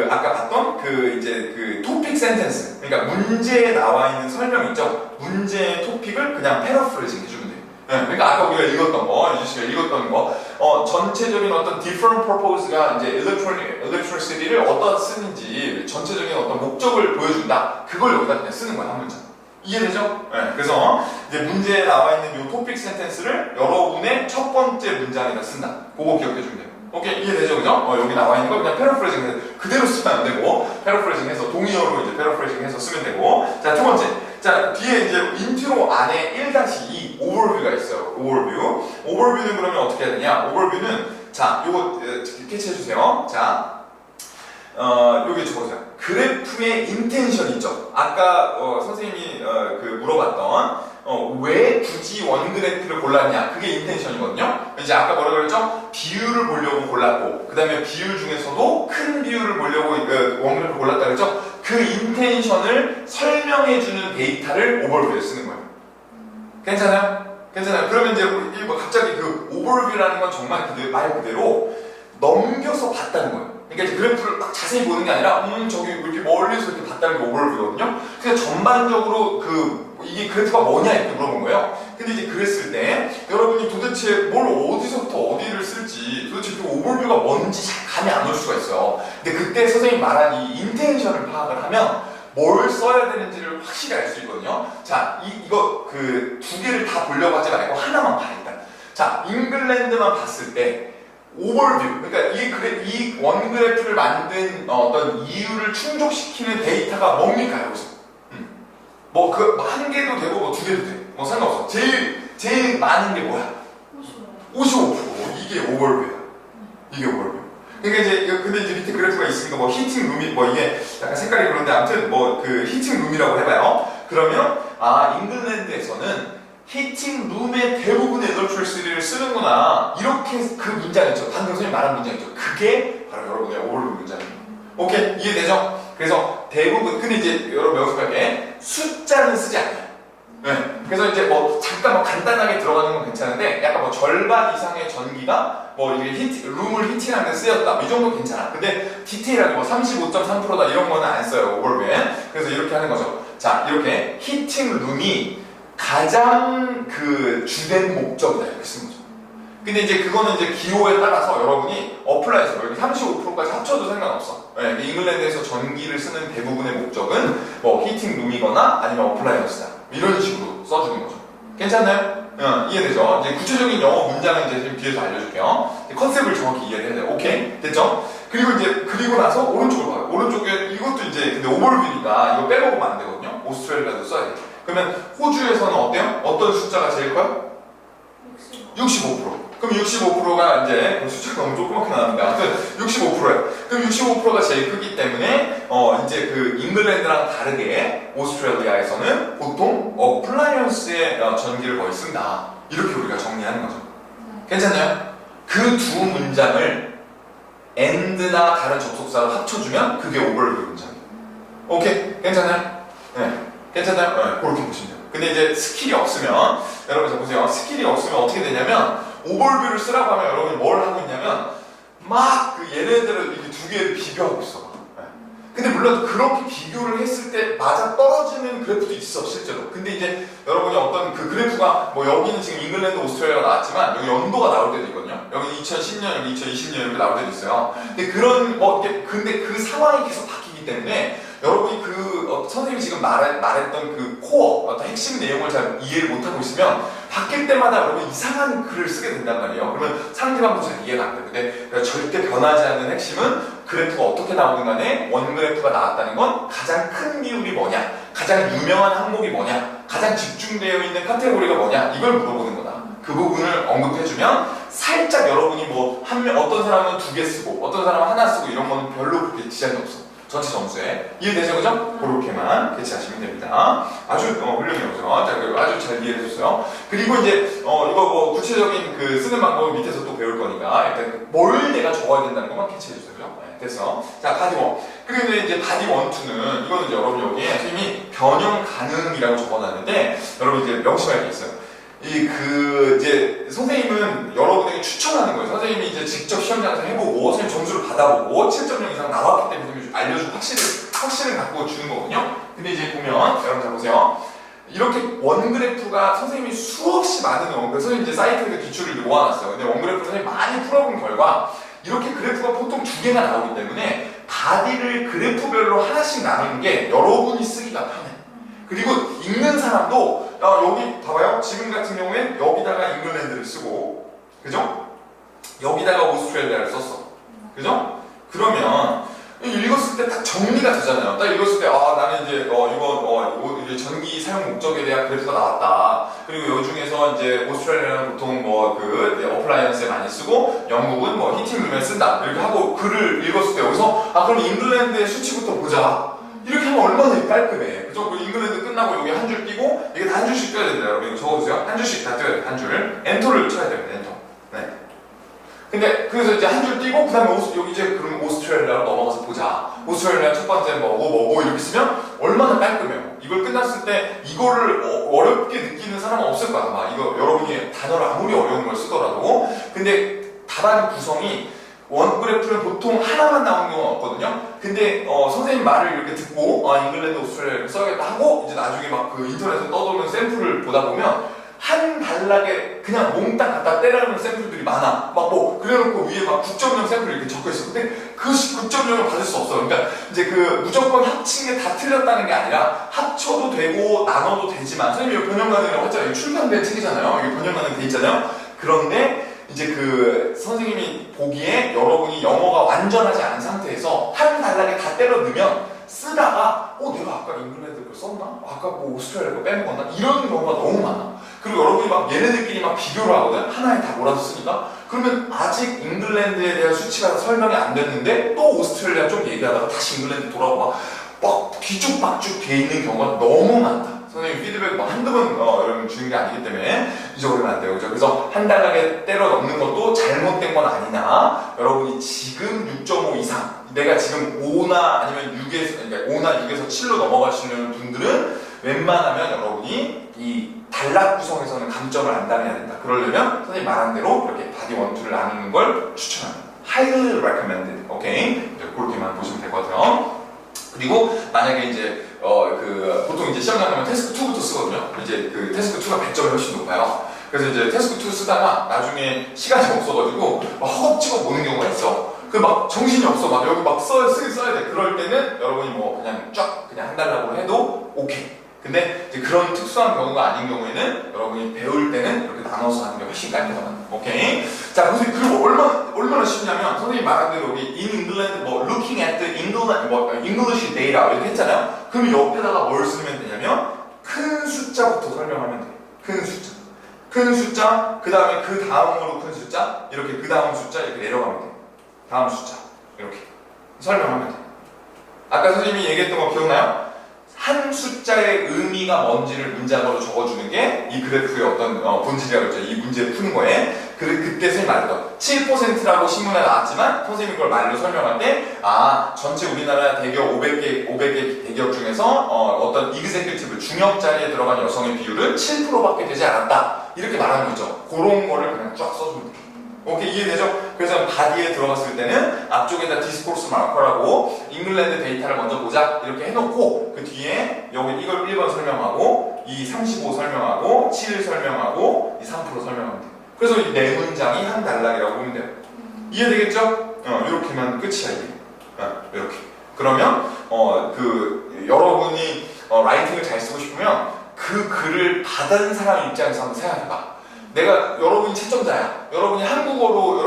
Speaker 1: 아까 봤던 그 토픽 센텐스. 그러니까 문제에 나와 있는 설명 있죠. 문제의 토픽을 그냥 패러프레이징 해주면 돼. 네, 그러니까 아까 우리가 읽었던 거, 유지씨가 읽었던 거, 전체적인 어떤 different purpose가 이제 electricity를 어디다 쓰는지 전체적인 어떤 목적을 보여준다. 그걸 여기다 그냥 쓰는 거야, 한 문장. 이해되죠? 네, 그래서 이제 문제에 나와 있는 이 토픽 센텐스를 여러분의 첫 번째 문장에다 쓴다. 그거 기억해 주면 돼요. 오케이, 이해되죠? 그죠? 여기 나와 있는 거 그냥 패러프레이징 해서 그대로 쓰면 안 되고, 패러프레이징 해서 동의어로 이제 패러프레이징 해서 쓰면 되고. 자, 두 번째. 자, 뒤에 이제 인트로 안에 1-2 오버뷰가 있어요. 오버뷰는 그러면 어떻게 해야 되냐? 오버뷰는, 자, 요거 캐치해 주세요. 자, 여기 적어주세요. 그래프의 인텐션 있죠? 아까 선생님이 물어봤던 왜 굳이 원그래프를 골랐냐? 그게 인텐션이거든요. 이제 아까 뭐라고 그랬죠? 비율을 보려고 골랐고, 그 다음에 비율 중에서도 큰 비율을 보려고 원그래프를 골랐다 그랬죠? 그 인텐션을 설명해주는 데이터를 오버뷰에 쓰는 거예요. 괜찮아요? 괜찮아요. 그러면 이제 뭐 갑자기 그 오버뷰라는 건 정말 말 그대로 넘겨서 봤다는 거예요. 그러니까 이제 그래프를 막 자세히 보는 게 아니라 저기 이렇게 멀리서 이렇게 봤다는 게 오버뷰거든요. 그냥 전반적으로 이게 그래프가 뭐냐 이렇게 물어본 거예요. 근데 이제 그랬을 때 여러분이 도대체 뭘 어디서부터 어디를 쓸지 도대체 그 오버뷰가 뭔지 잘 감이 안 올 수가 있어요. 근데 그때 선생님이 말한 이 인텐션을 파악을 하면 뭘 써야 되는지를 확실히 알 수 있거든요. 자, 이거 두 개를 다 보려고 하지 말고 하나만 봐 일단. 자, 잉글랜드만 봤을 때 오버뷰, 그러니까 이 원그래프를 만든 어떤 이유를 충족시키는 데이터가 뭡니까 여기서? 뭐 한 개도 되고 뭐 두 개도 돼. 뭐 상관없어. 제일 많은 게 뭐야? 55%. 이게 오버뷰야. 이게 오버뷰. 그러니까 이제 근데 이제 밑에 그래프가 있으니까 뭐 히팅 룸이 뭐 이게 약간 색깔이 그런데 아무튼 뭐 히팅 룸이라고 해봐요. 그러면 잉글랜드에서는 히팅 룸의 대부분의 엘렉트리시티를 쓰는구나. 이렇게 그 문장 있죠. 방금 선생님 말한 문장 있죠. 그게 바로 여러분의 오버뷰 문장입니다. 오케이? 이해되죠? 그래서 대부분, 근데 이제 여러분 연습할게 숫자는 쓰지 않아요. 네. 그래서 이제 뭐 잠깐 뭐 간단하게 들어가는 건 괜찮은데 약간 뭐 절반 이상의 전기가 뭐 이게 룸을 히팅하는 데 쓰였다. 뭐 이 정도 괜찮아. 근데 디테일하게 뭐 35.3%다 이런 거는 안 써요. 오버뷰에. 그래서 이렇게 하는 거죠. 자, 이렇게 히팅 룸이 가장 주된 목적이다 이렇게 쓰는 거죠. 근데 이제 그거는 이제 기호에 따라서 여러분이 어플라이해서 여기 35%까지 합쳐도 상관없어. 네, 잉글랜드에서 전기를 쓰는 대부분의 목적은 뭐 히팅 룸이거나 아니면 어플라이언스다. 이런 식으로 써주는 거죠. 괜찮나요? 이해되죠? 이제 구체적인 영어 문장은 이제 지금 뒤에서 알려줄게요. 컨셉을 정확히 이해해야 돼요. 오케이? 됐죠? 그리고 나서 오른쪽으로 가요. 오른쪽에 이것도 이제 근데 오버뷰니까 이거 빼먹으면 안 되거든요. 오스트레일리아도 써야 돼요. 그러면 호주에서는 어때요? 어떤 숫자가 제일 커요? 65%. 그럼 65%가 이제 숫자가 너무 조그맣게 나왔는데 아무튼 65%예요. 그럼 65%가 제일 크기 때문에 이제 잉글랜드랑 다르게 오스트레일리아에서는 보통 어플라이언스의 전기를 거의 쓴다. 이렇게 우리가 정리하는 거죠. 괜찮나요? 그 두 문장을 and나 다른 접속사로 합쳐주면 그게 오버뷰 문장이에요. 오케이? 괜찮아요? 네. 괜찮아요? 네, 그렇게 보시면 돼요. 근데 이제 스킬이 없으면, 여러분 자 보세요. 스킬이 없으면 어떻게 되냐면, 오버뷰를 쓰라고 하면 여러분이 뭘 하고 있냐면, 막 얘네들을 이렇게 두 개를 비교하고 있어. 네. 근데 물론 그렇게 비교를 했을 때 맞아 떨어지는 그래프도 있어, 실제로. 근데 이제 여러분이 어떤 그래프가, 뭐 여기는 지금 잉글랜드, 오스트레일리아가 나왔지만, 여기 연도가 나올 때도 있거든요. 여기 2010년, 여기 2020년 이렇게 나올 때도 있어요. 근데 근데 그 상황이 계속 바뀌기 때문에, 여러분이 선생님이 지금 말했던 그 코어, 어떤 핵심 내용을 잘 이해를 못하고 있으면 바뀔 때마다 여러분 이상한 글을 쓰게 된단 말이에요. 그러면 상대방도 잘 이해가 안 돼요. 근데 절대 변하지 않는 핵심은 그래프가 어떻게 나오든 간에 원그래프가 나왔다는 건 가장 큰 비율이 뭐냐? 가장 유명한 항목이 뭐냐, 가장 집중되어 있는 카테고리가 뭐냐, 이걸 물어보는 거다. 그 부분을 언급해주면 살짝 여러분이 뭐 어떤 사람은 2개 쓰고 어떤 사람은 하나 쓰고 이런 거는 별로 그렇게 지장이 없어. 전체 점수에. 이해되죠? 그죠? 그렇게만 캐치하시면 됩니다. 아주 훌륭해요. 그죠? 자, 아주 잘 이해해줬어요. 그리고 이제 이거 뭐 구체적인 그 쓰는 방법을 밑에서 또 배울 거니까 일단 뭘 내가 적어야 된다는 것만 캐치해주세요. 그죠? 네, 됐어. 자, 바디 1. 그리고 이제 바디 1, 2는 이거는 이제 여러분 여기에 선생님이 변형 가능이라고 적어놨는데 여러분 이제 명심할 게 있어요. 이제 선생님은 여러분에게 추천하는 거예요. 선생님이 이제 직접 시험장에서 해보고 선생님 점수를 받아보고 7.0 이상 나왔기 때문에 선생님이 알려주고 확신을 갖고 주는 거거든요. 근데 이제 보면 여러분 잘 보세요. 이렇게 원그래프가 선생님이 수없이 많은 원그래프, 선생님 이제 사이트에서 기출을 모아놨어요. 근데 원그래프 선생님이 많이 풀어본 결과 이렇게 그래프가 보통 2개가 나오기 때문에 바디를 그래프별로 하나씩 나누는 게 여러분이 쓰기가 편해. 그리고 읽는 사람도 여기 봐봐요. 지금 같은 경우엔 여기다가 잉글랜드를 쓰고, 그죠? 여기다가 오스트레일리아를 썼어. 그죠? 그러면 읽었을 때 딱 정리가 되잖아요. 딱 읽었을 때 나는 이제 이게 전기 사용 목적에 대한 그래프가 나왔다. 그리고 이 중에서 이제 오스트레일리아는 보통 어플라이언스에 많이 쓰고 영국은 히팅룸에 쓴다. 이렇게 하고 글을 읽었을 때 여기서 그럼 잉글랜드의 수치부터 보자. 이렇게 하면 얼마나 깔끔해. 그죠? 그 잉글랜드 끝나고 여기 한 줄 띄고 이게 다 한 줄씩 띄어야 됩니다. 여러분 이거 적어주세요. 한 줄씩 다 띄어야 돼요. 한 줄. 엔터를 쳐야 됩니다. 엔터. 네. 근데 그래서 이제 한 줄 띄고 그 다음에 여기 이제 그럼 오스트레일리아로 넘어가서 보자. 오스트레일리아 첫 번째 뭐 이렇게 쓰면 얼마나 깔끔해요. 이걸 끝났을 때 이거를 어렵게 느끼는 사람은 없을 거야. 아마 이거 여러분이 단어를 아무리 어려운 걸 쓰더라도. 근데 답안 구성이 원그래프는 보통 하나만 나오는 경우가 없거든요. 근데 선생님 말을 이렇게 듣고 잉글랜드 오스트레일리아를 써야겠다 하고 이제 나중에 막 그 인터넷에 떠도는 샘플을 보다 보면 한 단락에 그냥 몽땅 갖다 때려놓은 샘플들이 많아. 그래놓고 위에 막 9.0 샘플 이렇게 적혀있어. 근데 그 9.0을 받을 수 없어. 그러니까 이제 그 무조건 합친 게 다 틀렸다는 게 아니라 합쳐도 되고 나눠도 되지만 선생님이 변형 가능이라고 했잖아요. 출판된 책이잖아요. 이게 변형 가능 돼 있잖아요. 그런데 이제 그 선생님이 보기에 여러분이 영어가 완전하지 않은 상태에서 한 단락에 다 때려 넣으면 쓰다가 내가 아까 잉글랜드 걸 썼나? 아까 오스트레일리아 거 빼먹었나? 이런 경우가 너무 많아. 그리고 여러분이 막 얘네들끼리 막 비교를 하거든? 하나에 다 몰아서 쓰니까. 그러면 아직 잉글랜드에 대한 수치가 설명이 안 됐는데 또 오스트레일리아 좀 얘기하다가 다시 잉글랜드 돌아오고 막 뒤죽박죽 돼 있는 경우가 너무 많다. 선생님 피드백 한두 번 여러분 주는 게 아니기 때문에 잊어버리면 안 돼요. 그죠? 그래서 한 단락에 때려 넣는 것도 잘못된 건 아니나 여러분이 지금 6.5 이상 내가 지금 5나 아니면 6에서 그러니까 5나 6에서 7로 넘어가시는 분들은 웬만하면 여러분이 이 단락 구성에서는 감점을 안 당해야 된다. 그러려면 선생님 말한 대로 이렇게 바디 1, 2를 나누는 걸 추천합니다. Highly recommended. 오케이? 그렇게만 보시면 될 것 같아요. 그리고 만약에 이제 보통 이제 시험장 가면 태스크 2부터 쓰거든요. 이제 그 태스크 2가 100점이 훨씬 높아요. 그래서 이제 태스크 2 쓰다가 나중에 시간이 없어가지고 허겁지겁 보는 경우가 있어. 막 정신이 없어. 막 여기 막 써야 돼. 그럴 때는 여러분이 그냥 쫙 그냥 한 달락으로 해도 오케이. 근데 이제 그런 특수한 경우가 아닌 경우에는 여러분이 배울 때는 이렇게 나눠서 하는 게 훨씬 깔끔하다. 오케이? 자, 선생님, 그리고 얼마나 쉽냐면, 선생님 말한 대로 여기 in England, looking at the English data 이렇게 했잖아요? 그럼 옆에다가 뭘 쓰면 되냐면, 큰 숫자부터 설명하면 돼. 큰 숫자. 큰 숫자, 그 다음에 그 다음으로 큰 숫자, 이렇게 그 다음 숫자, 이렇게 내려가면 돼. 다음 숫자. 이렇게. 설명하면 돼. 아까 선생님이 얘기했던 거 기억나요? 한 숫자의 의미가 뭔지를 문장으로 적어주는 게 이 그래프의 어떤 본질이라고 했죠. 이 문제를 푸는 거에. 그때 선생님이 말했던 7%라고 신문에 나왔지만 선생님이 그걸 말로 설명할 때 전체 우리나라 대기업 500개 대기업 중에서 어떤 이그제큐티브 중역 자리에 들어간 여성의 비율은 7%밖에 되지 않았다. 이렇게 말하는 거죠. 그런 거를 그냥 쫙 써주면 돼요. 오케이, 이해되죠? 그래서 바디에 들어갔을 때는 앞쪽에다 디스코스 마커라고 잉글랜드 데이터를 먼저 보자 이렇게 해놓고 그 뒤에 여기 이걸 1번 설명하고 이 35 설명하고 7 설명하고 이 3% 설명하면 돼요. 그래서 이 네 문장이 한 단락이라고 보면 돼요. 이해되겠죠? 이렇게만 끝이야 이게. 이렇게. 그러면 여러분이 라이팅을 잘 쓰고 싶으면 그 글을 받은 사람 입장에서 한번 생각해봐. 내가 여러분이 채점자야. 여러분이 한국어로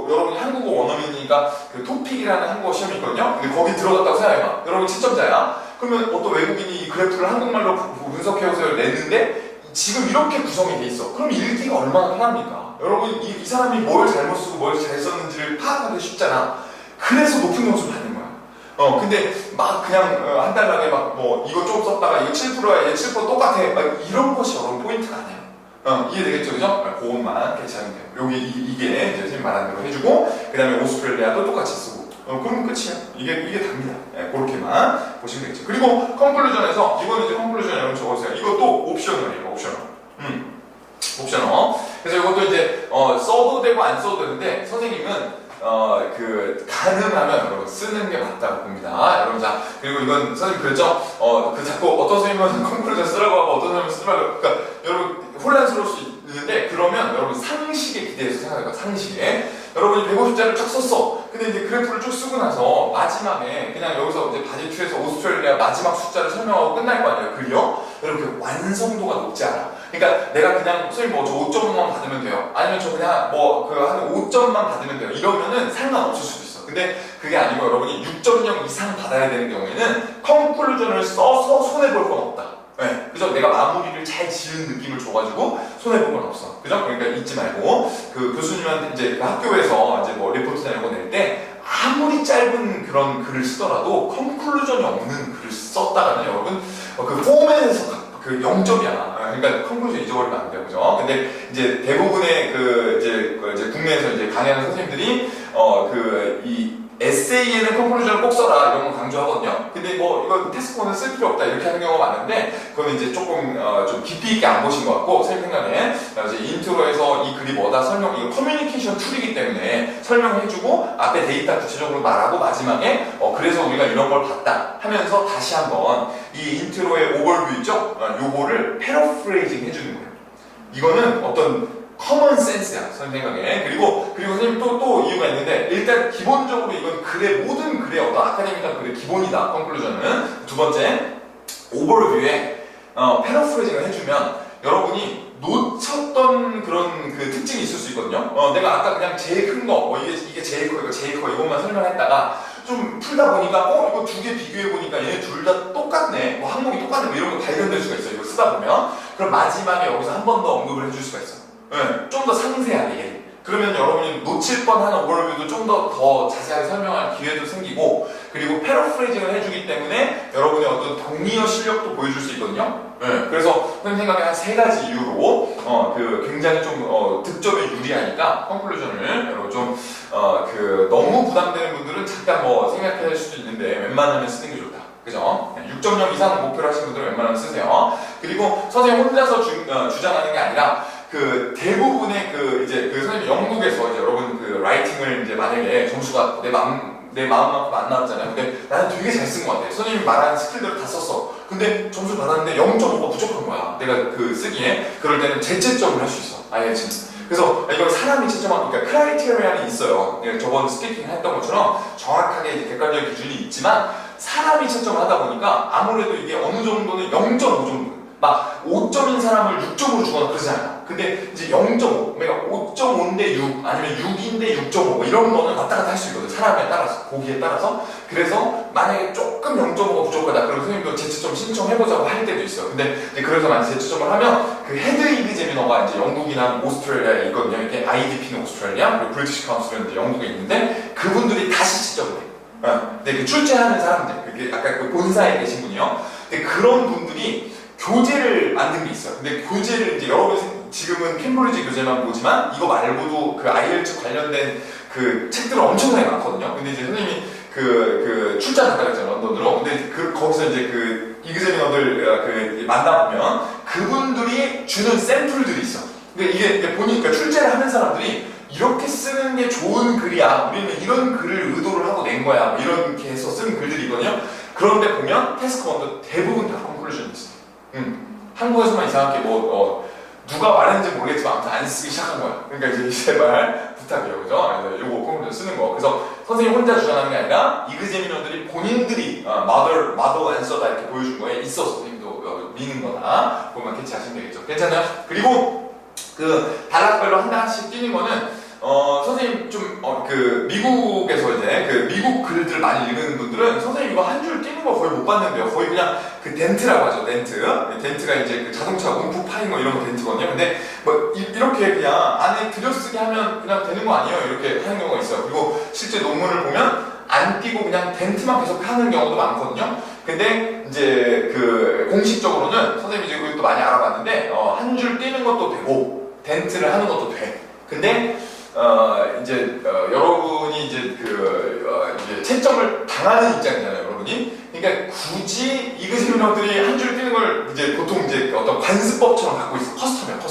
Speaker 1: 여러분이 한국어 원어민이니까 그 토픽이라는 한국어 시험이 있거든요. 근데 거기 들어갔다고 생각해봐. 여러분이 채점자야. 그러면 어떤 외국인이 이 그래프를 한국말로 분석해서 냈는데 지금 이렇게 구성이 돼 있어. 그럼 읽기가 얼마나 편합니까? 여러분 이 사람이 뭘 잘못 쓰고 뭘 잘 썼는지를 파악하기 쉽잖아. 그래서 높은 점수를 받는 거야. 근데 막 그냥 한 달간에 막 뭐 이거 좀 썼다가 이거 7%야 얘 7% 똑같아 막 이런 것이 여러분 포인트가 아니에요. 이해되겠죠, 그죠? 그것만 괜찮으면 돼요. 여기 이게 이제 선생님 말한 대로 해주고 그 다음에 오스트레일리아도 똑같이 쓰고 그러면 끝이야. 이게 답니다. 그렇게만 보시면 되겠죠. 그리고 컨클루전에서 이거는 이제 컨클루전 여러분 적어주세요. 이것도 옵셔널이에요. 옵셔널. 그래서 이것도 이제 써도 되고 안 써도 되는데 선생님은 가능하면 여러분 쓰는 게 맞다고 봅니다. 여러분 자 그리고 이건 선생님 그랬죠? 그 자꾸 어떤 선생님은 컨클루전 쓰라고 하고 어떤 선생님은 쓰라고 하고 그러니까 여러분 혼란스러울 수 있는데 그러면 여러분 상식에 기대해서 생각해봐. 상식에 여러분이 150자를 쫙 썼어. 근데 이제 그래프를 쭉 쓰고 나서 마지막에 그냥 여기서 이제 바디2에서 오스트레일리아 마지막 숫자를 설명하고 끝날 거 아니에요. 그려? 여러분 그 완성도가 높지 않아. 그러니까 내가 그냥 선생님 뭐 저 5점만 받으면 돼요. 아니면 저 그냥 뭐 그 한 5점만 받으면 돼요. 이러면은 상관없을 수도 있어. 근데 그게 아니고 여러분이 6.0 이상 받아야 되는 경우에는 컨클루전을 써서 손해볼 건 없다. 네, 그죠? 내가 마무리를 잘 지은 느낌을 줘가지고 손해본 건 없어. 그죠? 그러니까 잊지 말고 그 교수님한테 이제 그 학교에서 이제 뭐 리포트나 이런 거 낼 때 아무리 짧은 그런 글을 쓰더라도 컨클루전이 없는 글을 썼다가는 여러분 그 포맷에서 그 0점이야. 그러니까 컨클루전 잊어버리면 안 돼요, 그죠? 근데 이제 대부분의 이제 국내에서 이제 강의하는 선생님들이 이 에세이에는 컨클루전을 꼭 써라 이런 거 강조하거든요. 근데 뭐 이거 테스트본은 쓸 필요 없다 이렇게 하는 경우가 많은데 그거는 이제 조금 좀 깊이 있게 안 보신 것 같고 선생님 생각에 이제 인트로에서 이 글이 뭐다 설명 이거 커뮤니케이션 툴이기 때문에 설명해주고 앞에 데이터 구체적으로 말하고 마지막에 그래서 우리가 이런 걸 봤다 하면서 다시 한번 이 인트로의 오버뷰 있죠? 요거를 패러프레이징 해주는 거예요. 이거는 어떤 커먼 센스야, 선생님 생각에. 그리고 선생님 또 이유가 있는데, 일단 기본적으로 이건 모든 글의 어떤 아카데미한 글의 기본이다, 컨클루전은. 두 번째, 오버뷰에 패러프레이징을 해주면 여러분이 놓쳤던 그런 그 특징이 있을 수 있거든요. 내가 아까 그냥 제일 큰 거, 이게 제일 커, 이거 제일 커, 이것만 설명했다가 좀 풀다 보니까 이거 두 개 비교해 보니까 얘네 둘 다 똑같네, 뭐 항목이 똑같네, 뭐 이런 거 발견될 수가 있어요. 이거 쓰다 보면. 그럼 마지막에 여기서 한 번 더 언급을 해줄 수가 있어요. 네, 좀 더 상세하게. 그러면 여러분이 놓칠 뻔한 오버뷰도 좀 더 자세하게 설명할 기회도 생기고 그리고 패러프레이징을 해주기 때문에 여러분의 어떤 동의어 실력도 보여줄 수 있거든요. 네, 그래서 선생님 생각에 한 3가지 이유로 굉장히 좀 득점에 유리하니까 컨클루전을 여러분 좀 너무 부담되는 분들은 잠깐 뭐 생각할 수도 있는데 웬만하면 쓰는 게 좋다. 그죠? 6.0 이상 목표로 하시는 분들은 웬만하면 쓰세요. 그리고 선생님 혼자서 주장하는 게 아니라 대부분의 선생님 영국에서 이제 여러분 라이팅을 이제 만약에 점수가 내 마음만큼 안 나왔잖아요. 근데 나는 되게 잘 쓴 것 같아. 선생님이 말하는 스킬들을 다 썼어. 근데 점수 받았는데 0.5가 부족한 거야. 내가 쓰기에. 그럴 때는 재채점을 할 수 있어. IELTS. 그래서 이건 사람이 채점하는, 그러니까 크라이테리아는 있어요. 저번 스피킹 했던 것처럼 정확하게 이제 객관적인 기준이 있지만 사람이 채점을 하다 보니까 아무래도 이게 어느 정도는 0.5 정도. 막 5점인 사람을 6점으로 주거나 그러지 않아. 근데 이제 0.5, 그러니까 5.5인데 6, 아니면 6인데 6.5 이런 거는 왔다 갔다 할 수 있거든. 사람에 따라서, 보기에 따라서. 그래서 만약에 조금 0.5가 부족하다. 그럼 선생님도 재채점 신청해보자고 할 때도 있어요. 근데 이제 그래서 만약 재채점을 하면 그 헤드 이그제미너가 이제 영국이나 오스트레일리아에 있거든요. 이렇게 IDP는 오스트레일리아, 그리고 브리티시 카운슬은 이제 영국에 있는데 그분들이 다시 채점을 해. 근데 그 출제하는 사람들, 그게 아까 그 본사에 계신 분이요. 근데 그런 분들이 교재를 만든 게 있어요. 근데 교재를 이제 여러분 지금은 캠브리지 교재만 보지만 이거 말고도 그 IELTS 관련된 그 책들은 엄청나게 많거든요. 근데 이제 선생님이 출장 갔다 갔잖아요, 런던으로. 근데 거기서 이제 이그제미너들 만나보면 그분들이 주는 샘플들이 있어. 근데 이게 보니까 출제를 하는 사람들이 이렇게 쓰는 게 좋은 글이야. 우리는 이런 글을 의도를 하고 낸 거야. 이렇게 해서 쓴 글들이 있거든요. 그런데 보면 테스트 원도 대부분 다 컨클루전이 있어. 한국에서만 이상하게 누가 말했는지 모르겠지만 아무튼 안 쓰기 시작한 거야. 그러니까 이제 제발 부탁이에요, 그죠? 그래서 요거 컨클루전 쓰는 거. 그래서 선생님 혼자 주장하는 게 아니라 이그제미너들이 본인들이 마더 앤서다 이렇게 보여준 거에 있어서 선생님도 미는 거다. 그것만 캐치하시면 되겠죠. 괜찮아요? 그리고 단락별로 하나씩 뛰는 거는 선생님 좀 미국에서 이제 미국 글들 많이 읽는 분들은 선생님 이거 한 줄 뛰는 뛰는 거 거의 못 봤는데요. 거의 그냥 그 덴트라고 하죠. 덴트가 이제 그 자동차 움푹 파인 거 이런 거 덴트거든요. 근데 뭐 이렇게 그냥 안에 들여쓰기 하면 그냥 되는 거 아니에요? 이렇게 하는 경우가 있어요. 그리고 실제 논문을 보면 안 뛰고 그냥 덴트만 계속 하는 경우도 많거든요. 근데 이제 그 공식적으로는 선생님이 이제 그것도 많이 알아봤는데 한 줄 뛰는 것도 되고 덴트를 하는 것도 돼. 근데 여러분이 이제 채점을 당하는 입장이잖아요, 여러분이. 그러니까 굳이 이그제미너들이 한 줄 뛰는 걸 이제 보통 이제 어떤 관습법처럼 갖고 있어. 커스텀이야.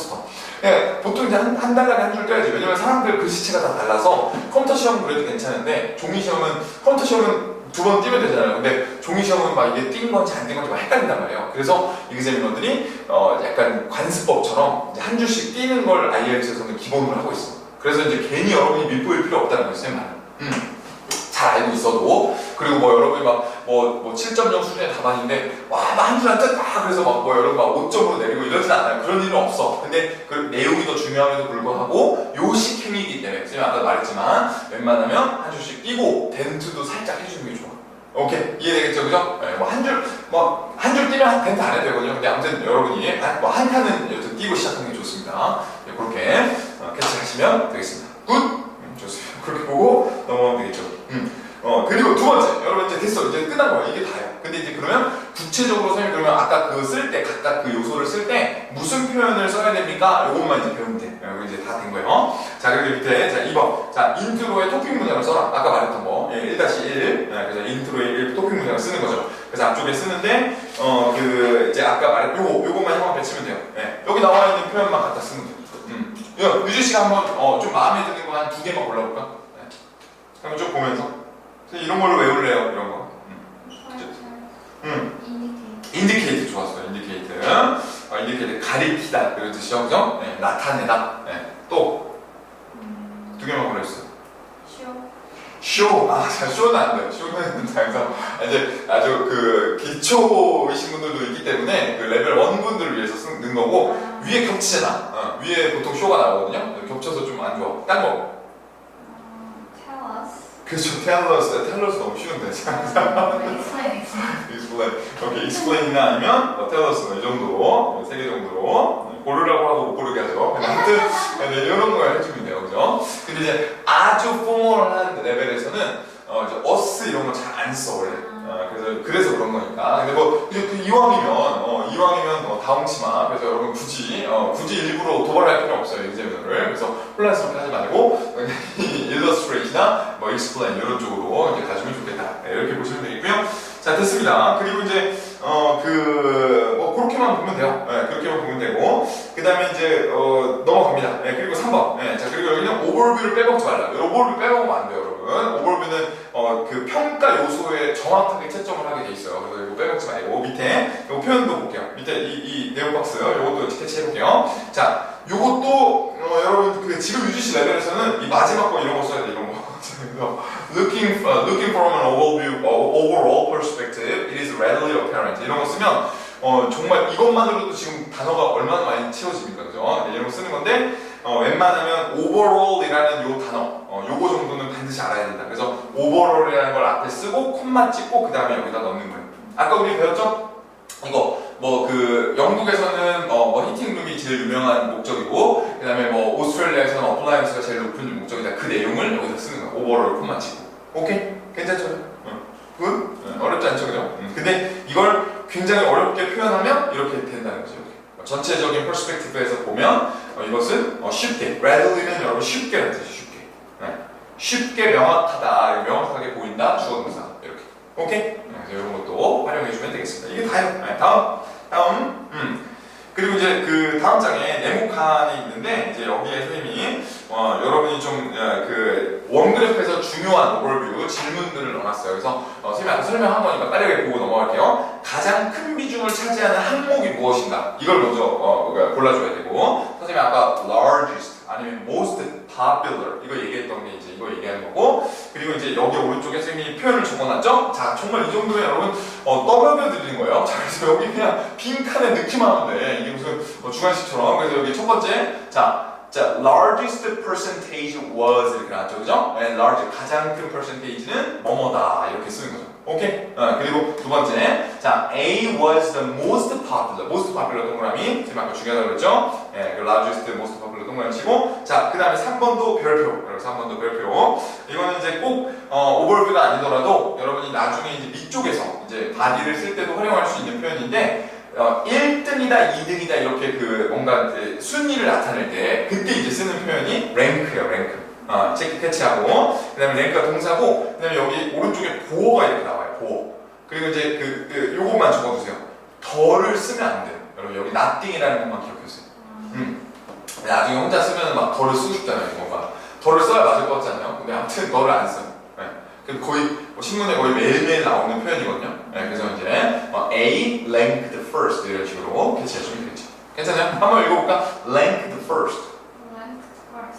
Speaker 1: 예, 보통 이제 한 달에 한 줄 떠야지. 왜냐면 사람들 글씨체가 다 달라서 컴퓨터 시험은 그래도 괜찮은데 컴퓨터 시험은 두 번 뛰면 되잖아요. 근데 종이 시험은 막 이게 뛴 건지 안 뛴 건지 막 헷갈린단 말이에요. 그래서 이그제미너들이 약간 관습법처럼 이제 한 줄씩 뛰는 걸 IELTS에서는 기본으로 하고 있어. 그래서 이제 괜히 여러분이 밀보일 필요 없다는 거예요, 쌤. 잘 알고 있어도. 그리고 뭐 여러분이 뭐 7.0 수준의 답안인데 막 한 줄 한 줄 그래서 여러분 5점으로 내리고 이러진 않아요. 그런 일은 없어. 근데 그 내용이 더 중요함에도 불구하고 요식 행위이기 때문에 쌤이 아까 말했지만 웬만하면 한 줄씩 띄고 덴트도 살짝 해주는 게 좋아. 오케이, 이해되겠죠, 그죠? 네, 한 줄 뛰면 덴트 안 해도 되거든요. 근데 아무튼 여러분이 한 칸은 여튼 띄고 시작하는 게 좋습니다. 네, 그렇게 캐치하시면 되겠습니다. 굿! 좋습니다. 그렇게 보고 넘어가면 되겠죠. 그리고 두 번째, 여러분 이제 됐어. 이제 끝난 거예요. 이게 다예요. 근데 이제 그러면 구체적으로 선생님 그러면 아까 각각 그 요소를 쓸 때 무슨 표현을 써야 됩니까? 요것만 이제 배우면 돼. 이거 이제 다 된 거예요. 자, 그리고 밑에, 자, 2번. 자, 인트로에 토픽 문장을 써라. 아까 말했던 거. 1-1. 그래서 인트로에 토픽 문장을 쓰는 거죠. 그래서 앞쪽에 쓰는데, 이제 아까 말했던 요것만 형만 배치면 돼요. 네. 여기 나와 있는 표현만 갖다 쓰면 돼요. 유주 씨가 한번 좀 마음에 드는 거 한 2개만 골라볼까? 네. 한번 쭉 보면서 이런 걸로 외울래요, 이런 거. 인디케이트 좋았어요. 인디케이트 가리키다 그런 뜻이죠, 그죠? 네. 나타내다. 네. 또 2개만 골라주세요. 쇼. 쇼는 안 돼요. 쇼는 항상 이제 아주 그 기초이신 분들도 있기 때문에 그 레벨 1 분들을 위해서 쓰는 거고 위에 겹치잖아. 위에 보통 쇼가 나오거든요. 겹쳐서 좀 안 좋아. 딴 거. 그렇죠. 텔러스 너무 쉬운데. explain이나 아니면 텔러스는 이 정도, 3개 정도로 고르라고 하고 못 고르게 하죠. 아무튼 이런 걸 해주면 돼요, 그죠? 근데 이제 아주 포멀한 레벨에서는 이제 us 이런 거 잘 안 써 원래. 그래서 그런 거니까. 근데 이왕이면 다음 치마. 그래서 여러분 굳이 일부러 도발할 필요 없어요, examiner를. 그래서 혼란스럽게 하지 말고 illustrate나 explain 이런 쪽으로 이제 가시면 좋겠다. 이렇게 보시면 되겠고요. 자, 됐습니다. 그리고 이제 그렇게만 보면 돼요. 그렇게만 보면 되고 그 다음에 이제 넘어갑니다. 그리고 3번. 자, 그리고 여기는 오버뷰를 빼먹지 말라. 오버뷰 빼먹으면 안 돼요, 여러분. 오버뷰는 그 평가 요소에 정확하게 채점을 하게 돼 있어요. 그래서 이거 빼먹지 말고 밑에 이 표현도 볼게요. 밑에 이 네오 박스 이것도 캐치해 볼게요. 자, 요것도 여러분 지금 유지씨 레벨에서는 이 마지막 거 이런 거 써야 돼, 이런 거. looking from an overall perspective, it is readily apparent. 이런 거 쓰면 정말 이것만으로도 지금 단어가 얼마나 많이 채워집니까, 그죠? 이런 거 쓰는 건데 웬만하면 overall이라는 요 단어, 요거 정도는 반드시 알아야 된다. 그래서 overall이라는 걸 앞에 쓰고 콤마 찍고 그 다음에 여기다 넣는 거예요. 아까 우리 배웠죠? 이거 영국에서는 히팅룸이 제일 유명한 목적이고 그 다음에 오스트레일리아에서는 어플라이언스가 제일 높은 목적이다. 그 내용을 여기다 쓰는 거야. 오버롤 콤마 치고. 오케이? 괜찮죠? 굿? 어렵지 않죠, 그죠? 근데 이걸 굉장히 어렵게 표현하면 이렇게 된다는 거죠. 전체적인 퍼스펙티브에서 보면 이것은 쉽게, readily는 여러분 쉽게라는 뜻이에요. 쉽게 명확하다, 명확하게 보인다, 주어동사 이렇게. 오케이? 그래서 이런 것도 활용해주면 되겠습니다. 이게 다예요. 다음. 그리고 이제 그 다음 장에 네모칸이 있는데 이제 여기에 선생님이 여러분이 좀 그 원그래프에서 중요한 오버뷰 질문들을 넣어놨어요. 그래서 선생님이 아까 설명한 거니까 빠르게 보고 넘어갈게요. 가장 큰 비중을 차지하는 항목이 무엇인가? 이걸 먼저 골라줘야 되고 선생님이 아까 largest 아니면 most popular 이거 얘기했던 게 이제 이거 얘기하는 거고 그리고 이제 여기 오른쪽에 선생님이 표현을 적어놨죠? 자, 정말 이 정도면 여러분 떠먹여 드리는 거예요. 자, 그래서 여기 그냥 빈칸에 넣기만 하면 돼. 이게 무슨 주관식처럼. 그래서 여기 첫 번째, 자, 자, largest percentage was 이렇게 나왔죠, 그죠? 네, large 가장 큰 percentage는 뭐뭐다 이렇게 쓰는 거죠. 오케이? 그리고 두 번째, 자, A was the most popular. most popular 동그라미 지금 아까 중요하다고 그랬죠? 네, 그 largest, most popular 동그라미 치고, 자, 그 다음에 3번도 별표. 그리고 3번도 별표. 이거는 이제 꼭 오버뷰가 아니더라도 여러분이 나중에 이제 밑쪽에서 이제 바디를 쓸 때도 활용할 수 있는 표현인데. 1등이다, 2등이다 이렇게 그 뭔가 순위를 나타낼 때 그때 이제 쓰는 표현이 랭크예요, 랭크. 체크 캐치하고 그 다음에 랭크가 동사고 그 다음에 여기 오른쪽에 보어가 이렇게 나와요, 보어. 그리고 이제 요것만 적어두세요. 더를 쓰면 안 돼요. 여러분 여기 nothing이라는 것만 기억해주세요. 나중에 혼자 쓰면 막 더를 쓰고 싶잖아요, 뭔가. 더를 써야 맞을 것 같지 않아요? 근데 아무튼 더를 안 써요. 거의 신문에 거의 매일매일 나오는 표현이거든요. 그래서 이제 A ranked first 이런 식으로 캐치해주면 되겠죠. 괜찮아요? 한번 읽어볼까? ranked first.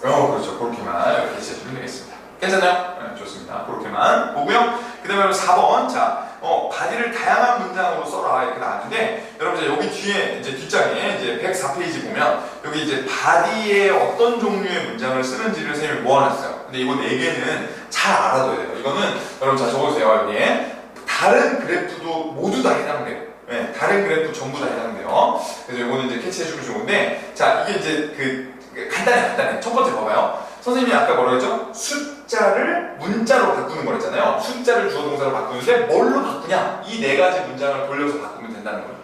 Speaker 1: 그렇죠. 그렇게만 이렇게 캐치해주면 되겠습니다. 괜찮아요? 좋습니다. 그렇게만 보고요. 그 다음에 4번. 자, 바디를 다양한 문장으로 써라 이렇게 나왔는데 여러분 여기 뒤에 이제 뒷장에 이제 104페이지 보면 여기 이제 바디에 어떤 종류의 문장을 쓰는지를 선생님이 모아놨어요. 근데 이거 4개는 잘 알아둬야 돼요. 이거는 여러분 자 적어주세요. 여기에 다른 그래프도 모두 다 해당돼요. 네, 다른 그래프 전부 다 해당돼요. 그래서 이거는 이제 캐치해주면 좋은데 자 이게 이제 간단해. 첫 번째 봐봐요. 선생님이 아까 뭐라고 했죠? 숫자를 문자로 바꾸는 거랬잖아요. 숫자를 주어 동사로 바꾸는데 뭘로 바꾸냐? 이 4가지 문장을 돌려서 바꾸면 된다는 거예요.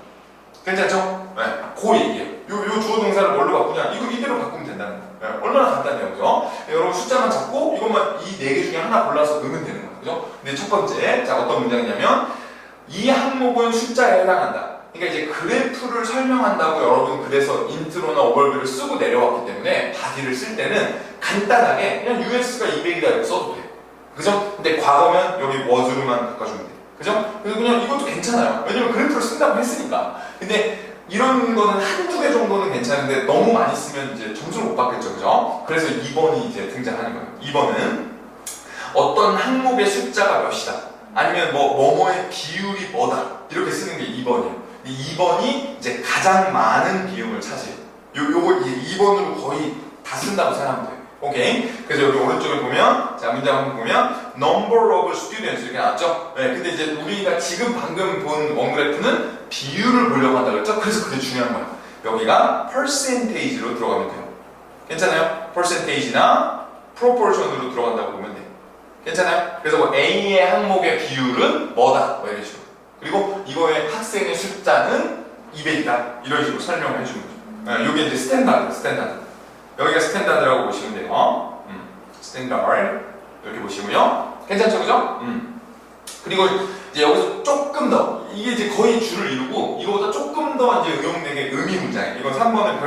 Speaker 1: 괜찮죠? 네, 그 얘기예요. 요 주어 동사를 뭘로 바꾸냐? 이거 이대로 바꾸면 된다는 거예요. 네, 얼마나 간단해요, 그죠? 네, 여러분 숫자만 잡고 이것만 이 4개 중에 하나 골라서 넣으면 되는 거예요, 그죠? 근데 첫 번째, 자 어떤 문장이냐면 이 항목은 숫자에 해당한다. 그러니까 이제 그래프를 설명한다고 여러분 그래서 인트로나 오버뷰를 쓰고 내려왔기 때문에 바디를 쓸 때는 간단하게 그냥 US가 200이다 이렇게 써도 돼요. 그죠? 근데 과거면 여기 was로만 바꿔주면 돼요. 그죠? 그래서 그냥 이것도 괜찮아요. 왜냐면 그래프를 쓴다고 했으니까. 근데 이런 거는 한두 개 정도는 괜찮은데 너무 많이 쓰면 이제 점수를 못 받겠죠. 그죠? 그래서 2번이 이제 등장하는 거예요. 2번은 어떤 항목의 숫자가 몇이다. 아니면 뭐뭐의 비율이 뭐다. 이렇게 쓰는 게 2번이에요. 2번이 이제 가장 많은 비용을 차지해요. 요거 2번으로 거의 다 쓴다고 생각하면 돼요. 오케이? 그래서 여기 오른쪽에 보면, 자, 문장 한번 보면, number of students 이렇게 나왔죠? 네, 근데 이제 우리가 지금 방금 본 원그래프는 비율을 보려고 한다고 했죠? 그래서 그게 중요한 거예요. 여기가 percentage로 들어가면 돼요. 괜찮아요? percentage나 proportion으로 들어간다고 보면 돼요. 괜찮아요? 그래서 뭐 A의 항목의 비율은 뭐다? 뭐 이런 식으로. 그리고 이거의 학생의 숫자는 200이다. 이런 식으로 설명을 해주는 거죠. 이게 이제 스탠다드. 여기가 스탠다드라고 보시면 돼요. 스탠다드. 이렇게 보시고요. 괜찮죠, 그죠? 그리고 이제 여기서 조금 더, 이게 이제 거의 줄을 이루고, 이거보다 조금 더 이제 응용되게 의미 문장이에요. 이건 3번은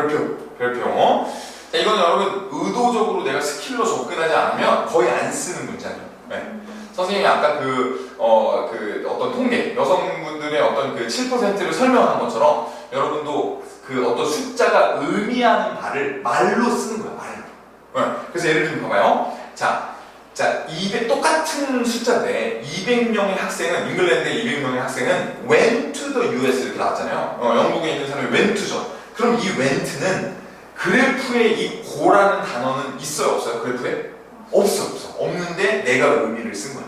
Speaker 1: 별표. 자, 이거는 여러분 의도적으로 내가 스킬로 접근하지 않으면 거의 안 쓰는 문장이에요. 네. 선생님이 아까 어떤 통계, 여성분들의 어떤 7%를 설명한 것처럼 여러분도 어떤 숫자가 의미하는 바를 말로 쓰는 거야, 말로. 네. 그래서 예를 들면 봐봐요. 자, 200, 똑같은 숫자인데 200명의 학생은, 잉글랜드의 200명의 학생은 went to the US 이렇게 나왔잖아요. 영국에 있는 사람이 went죠. 그럼 이 went는 그래프에 이 고라는 단어는 있어요, 없어요? 그래프에? 없어. 없는데 내가 의미를 쓴 거야.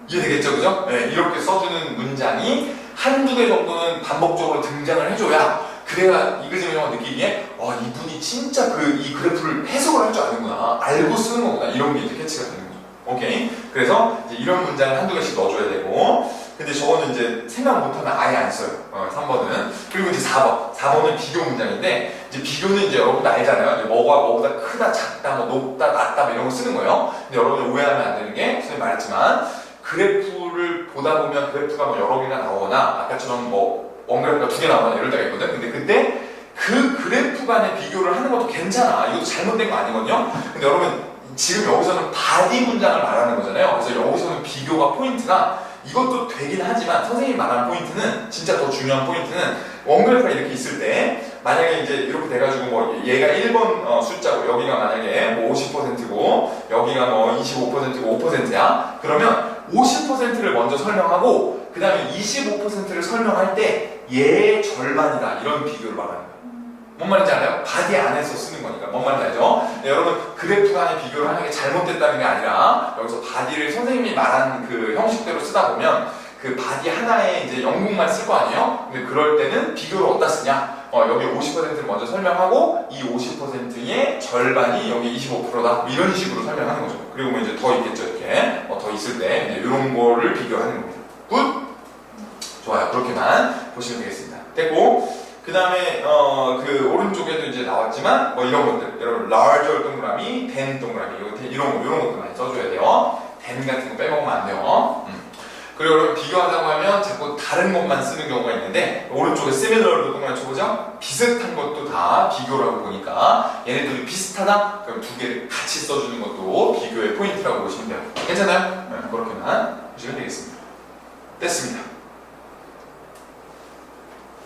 Speaker 1: 이해되겠죠, 그죠? 네, 이렇게 써주는 문장이 한두 개 정도는 반복적으로 등장을 해줘야 그래야 이글재민 형가 느끼기에 이분이 진짜 이 그래프를 해석을 할 줄 아는구나, 알고 쓰는 거구나, 이런 게 이제 캐치가 되는 거죠. 오케이? 그래서 이제 이런 문장을 한두 개씩 넣어줘야 되고, 근데 저거는 이제 생각 못하면 아예 안 써요. 3번은. 그리고 이제 4번은 비교 문장인데, 이제 비교는 이제 여러분도 알잖아요. 이제 뭐보다 크다, 작다, 뭐 높다, 낮다, 뭐 이런 거 쓰는 거예요. 근데 여러분들 오해하면 안 되는 게, 선생님 말했지만, 그래프를 보다 보면 그래프가 뭐 여러 개가 나오거나, 아까처럼 뭐, 원그래프가 2개 나오거나 이럴 때가 있거든. 근데 그때 그 그래프 간의 비교를 하는 것도 괜찮아. 이것도 잘못된 거 아니거든요. 근데 여러분, 지금 여기서는 바디 문장을 말하는 거잖아요. 그래서 여기서는 비교가 포인트가 이것도 되긴 하지만 선생님이 말하는 포인트는, 진짜 더 중요한 포인트는 원그래프가 이렇게 있을 때 만약에 이제 이렇게 돼가지고 뭐 얘가 1번 숫자고 여기가 만약에 뭐 50%고 여기가 뭐 25%고 5%야. 그러면 50%를 먼저 설명하고 그 다음에 25%를 설명할 때 얘의 절반이다, 이런 비교를 말하는 거예요. 뭔 말인지 알아요? 바디 안에서 쓰는 거니까. 뭔 말인지 알죠? 네, 여러분 그래프 간의 비교를 하는 게 잘못됐다는 게 아니라 여기서 바디를 선생님이 말한 그 형식대로 쓰다 보면 그 바디 하나에 이제 영국만 쓸 거 아니에요? 근데 그럴 때는 비교를 어디다 쓰냐? 여기 50%를 먼저 설명하고 이 50%의 절반이 여기 25%다. 이런 식으로 설명하는 거죠. 그리고 뭐 이제 더 있겠죠. 이렇게 더 있을 때 이제 이런 거를 비교하는 겁니다. 굿? 좋아요. 그렇게만 보시면 되겠습니다. 됐고 그 다음에 그 오른쪽에도 이제 나왔지만 뭐 이런 것들 여러분 larger 동그라미, than 동그라미 이런 것도 많이 써줘야 돼요. than 같은 거 빼먹으면 안 돼요. 그리고 여러분 비교하자고 하면 자꾸 다른 것만 쓰는 경우가 있는데 오른쪽에 similar도 동그라미 쳐보죠. 비슷한 것도 다 비교를 하고 보니까 얘네들이 비슷하다? 그럼 두 개를 같이 써주는 것도 비교의 포인트라고 보시면 돼요. 괜찮아요? 네, 그렇게만 보시면 되겠습니다. 됐습니다.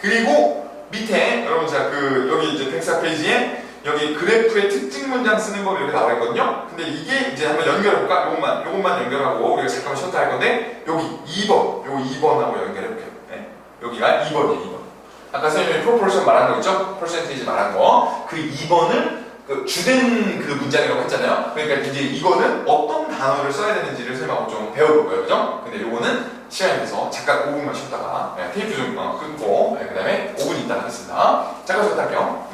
Speaker 1: 그리고 밑에 여러분 자 여기 이제 104페이지에 여기 그래프의 특징 문장 쓰는 법이 여기 나와 있거든요. 근데 이게 이제 한번 연결해볼까? 요것만 연결하고 우리가 잠깐만 쉬었다 할 건데 여기 2번, 요거 2번하고 연결해볼게요. 네. 여기가 2번이에요. 2번. 아까 선생님이 proportion 말한 거 있죠? percentage 말한 거. 그 2번을 그 주된 그 문장이라고 했잖아요. 그러니까 이제 이거는 어떤 단어를 써야 되는지를 선생님하고 좀 배워볼 거예요. 그죠? 근데 요거는 시간이 돼서 잠깐 5분만 쉬었다가 테이프 좀 끊고 그 다음에 5분 있다 하겠습니다. 잠깐 쉬었다 할게요.